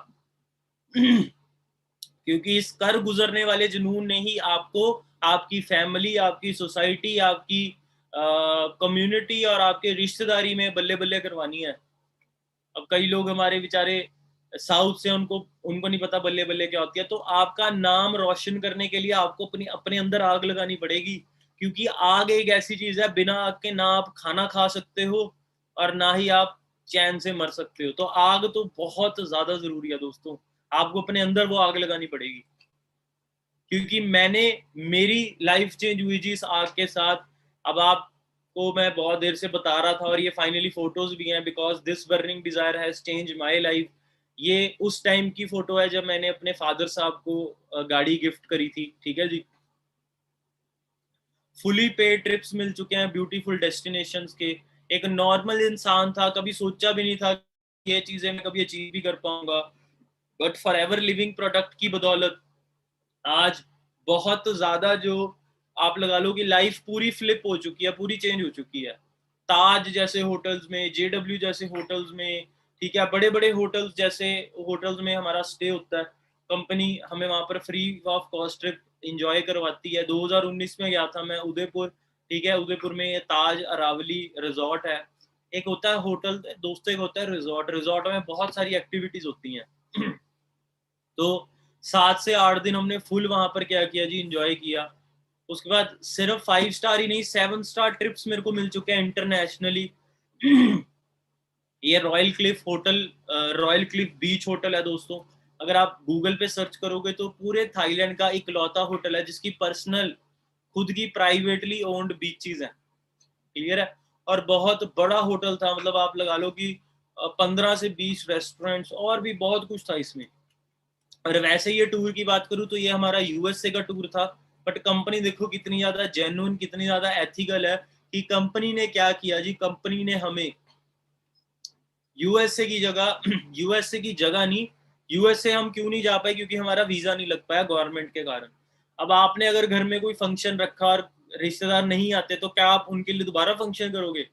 क्योंकि इस कर गुजरने वाले जुनून ने ही आपको, आपकी फैमिली, आपकी सोसाइटी, आपकी कम्युनिटी और आपके रिश्तेदारी में बल्ले बल्ले करवानी है। अब कई लोग हमारे बेचारे साउथ से, उनको उनको नहीं पता बल्ले बल्ले क्या होती है। तो आपका नाम रोशन करने के लिए आपको अपने अंदर आग लगानी पड़ेगी, क्योंकि आग एक ऐसी चीज है, बिना आग के ना आप खाना खा सकते हो और ना ही आप चैन से मर सकते हो। तो आग तो बहुत ज्यादा जरूरी है दोस्तों, आपको अपने अंदर वो आग लगानी पड़ेगी। क्योंकि मेरी लाइफ चेंज हुई जी इस आग के साथ। अब आपको मैं बहुत देर से बता रहा था और ये फाइनली फोटोज भी हैं, because this burning desire has change my life. ये उस टाइम की फोटो है जब मैंने अपने फादर साहब को गाड़ी गिफ्ट करी थी, ठीक है जी। फुली पेड ट्रिप्स मिल चुके हैं ब्यूटीफुल डेस्टिनेशंस के। एक नॉर्मल इंसान था, कभी सोचा भी नहीं था कि ये चीजें मैं कभी अचीव भी कर पाऊंगा, but for ever living product की बदौलत आज बहुत ज्यादा, जो आप लगा लो कि लाइफ पूरी फ्लिप हो चुकी है, पूरी चेंज हो चुकी है। ताज जैसे होटल्स में, जेडब्ल्यू जैसे होटल्स में, ठीक है, बड़े बड़े होटल्स जैसे होटल्स में हमारा स्टे होता है। कंपनी हमें वहां पर free of cost trip enjoy करवाती है। 2019 में गया था मैं उदयपुर, ठीक है, उदयपुर में ताज अरावली रिजॉर्ट है। एक होता है होटल दोस्तों, एक होता है रिजॉर्ट। रिजॉर्ट में बहुत सारी एक्टिविटीज होती हैं तो 7 से 8 दिन हमने फुल वहां पर क्या किया जी, इंजॉय किया। उसके बाद सिर्फ 5 स्टार ही नहीं, 7 स्टार ट्रिप्स मेरे को मिल चुके हैं इंटरनेशनली। ये Royal Cliff hotel, Royal Cliff beach hotel है दोस्तों। अगर आप गूगल पे सर्च करोगे तो पूरे थाईलैंड का इकलौता होटल है जिसकी पर्सनल खुद की प्राइवेटली ओन्ड बीचेस हैं, क्लियर है। और बहुत बड़ा होटल था, मतलब आप लगा लो कि 15 से 20 रेस्टोरेंट्स और भी बहुत कुछ था इसमें। और वैसे ये टूर की बात करूं तो ये हमारा यूएसए का टूर था, बट कंपनी देखो कितनी ज्यादा जेन्युइन, कितनी ज्यादा एथिकल है। कि कंपनी ने क्या किया जी, कंपनी ने हमें यूएसए की जगह यूएसए की जगह नहीं, यूएसए हम क्यों नहीं जा पाए, क्योंकि हमारा वीजा नहीं लग पाया गवर्नमेंट के कारण। अब आपने अगर घर में कोई फंक्शन रखा और रिश्तेदार नहीं आते तो क्या आप उनके लिए दोबारा फंक्शन करोगे?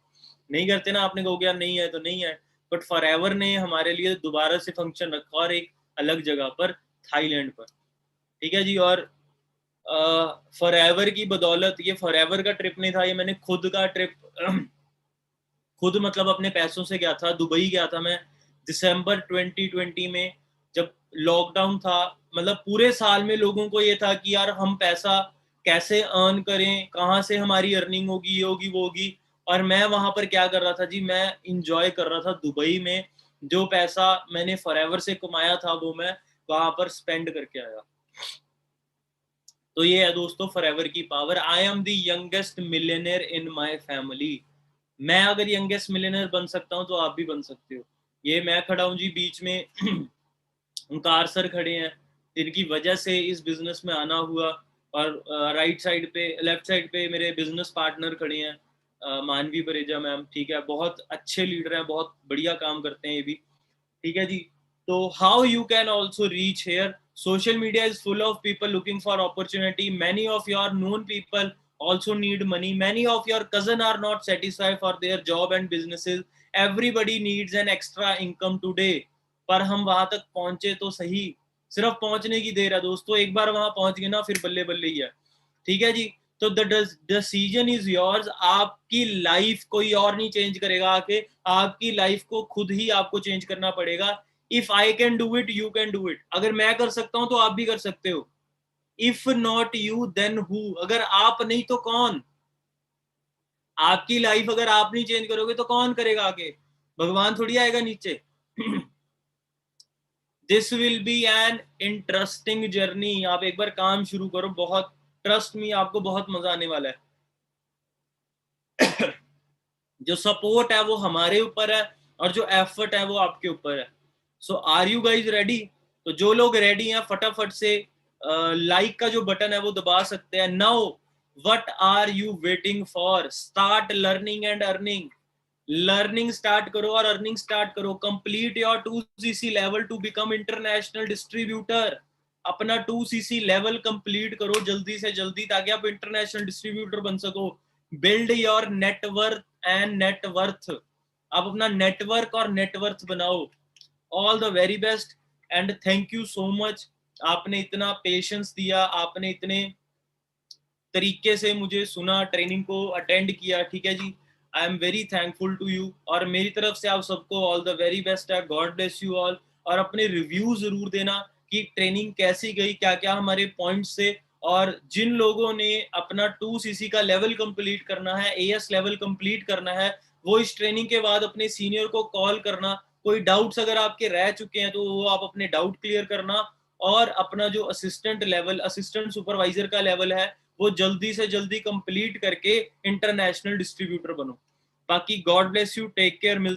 नहीं करते ना, आपने कहोगे यार नहीं है तो नहीं है। बट फॉर एवर ने हमारे लिए दोबारा से फंक्शन रखा, और एक अलग जगह पर, थाईलैंड पर, ठीक है जी। और फॉर एवर की बदौलत, ये फॉर एवर का ट्रिप नहीं था, ये मैंने खुद का ट्रिप खुद मतलब अपने पैसों से गया था। दुबई गया था मैं दिसंबर 2020 में, जब लॉकडाउन था। मतलब पूरे साल में लोगों को ये था कि यार हम पैसा कैसे अर्न करें, कहाँ से हमारी अर्निंग होगी, ये होगी वो होगी। और मैं वहां पर क्या कर रहा था जी, मैं इंजॉय कर रहा था दुबई में। जो पैसा मैंने फॉरएवर से कमाया था वो मैं वहां पर स्पेंड करके आया। तो ये है दोस्तों फॉरएवर की power. I am the youngest millionaire in my family. मैं अगर यंगेस्ट मिलियनर बन सकता हूँ तो आप भी बन सकते हो। ये मैं खड़ा हूँ जी बीच में ओंकार सर खड़े हैं जिनकी वजह से इस बिजनेस में आना हुआ। और राइट साइड पे, लेफ्ट साइड पे मेरे बिजनेस पार्टनर खड़े हैं, मानवी परेजा मैम, ठीक है, बहुत अच्छे लीडर हैं, बहुत बढ़िया काम करते हैं ये भी, ठीक है जी। तो how you can also reach here? Social media is full of people looking for opportunity. Many of your known people also need money. Many of your cousin are not satisfied for their job and businesses. Everybody needs an extra income today. पर हम वहां तक पहुंचे तो सही, सिर्फ पहुंचने की देर है दोस्तों। एक बार वहां पहुंच गए ना फिर बल्ले बल्ले ही है, ठीक है जी। तो द डिसीजन इज योर्स। आपकी लाइफ कोई और नहीं चेंज करेगा आके, आपकी लाइफ को खुद ही आपको चेंज करना पड़ेगा। If I can do it you can do it. अगर मैं कर सकता हूं तो आप भी कर सकते हो। If not you then who? अगर आप नहीं तो कौन? आपकी लाइफ अगर आप नहीं चेंज करोगे तो कौन करेगा आगे? भगवान थोड़ी आएगा नीचे। This will be an interesting journey. आप एक बार काम शुरू करो, बहुत, ट्रस्ट मी, आपको बहुत मजा आने वाला है। जो सपोर्ट है वो हमारे ऊपर है और जो एफर्ट है वो आपके ऊपर है। सो आर यू गाइज रेडी? तो जो लोग रेडी हैं फटाफट से लाइक का जो बटन है वो दबा सकते हैं। Now what are you waiting for? Start learning and earning. Learning start करो और अर्निंग स्टार्ट करो। Complete your 2cc level to become international distributor. अपना 2cc लेवल कंप्लीट करो जल्दी से जल्दी, ताकि आप इंटरनेशनल डिस्ट्रीब्यूटर बन सको। Build your network and net worth. आप अपना नेटवर्क और नेटवर्थ बनाओ। All the very best and thank you so much. आपने इतना पेशेंस दिया, आपने इतने तरीके से मुझे सुना, ट्रेनिंग को अटेंड किया, ठीक है जी। I am very thankful to you. और मेरी तरफ से आप सबको ऑल द वेरी बेस्ट है। God bless you all. और अपने रिव्यू जरूर देना कि ट्रेनिंग कैसी गई, क्या क्या हमारे पॉइंट्स से। और जिन लोगों ने अपना 2cc का लेवल कंप्लीट करना है, एएस लेवल कंप्लीट करना है, वो इस ट्रेनिंग के बाद अपने सीनियर को कॉल करना, कोई डाउट्स अगर आपके रह चुके हैं तो वो आप अपने डाउट क्लियर करना, और अपना जो असिस्टेंट लेवल, असिस्टेंट सुपरवाइजर का लेवल है, वो जल्दी से जल्दी कंप्लीट करके इंटरनेशनल डिस्ट्रीब्यूटर बनो। बाकी God bless you, take care.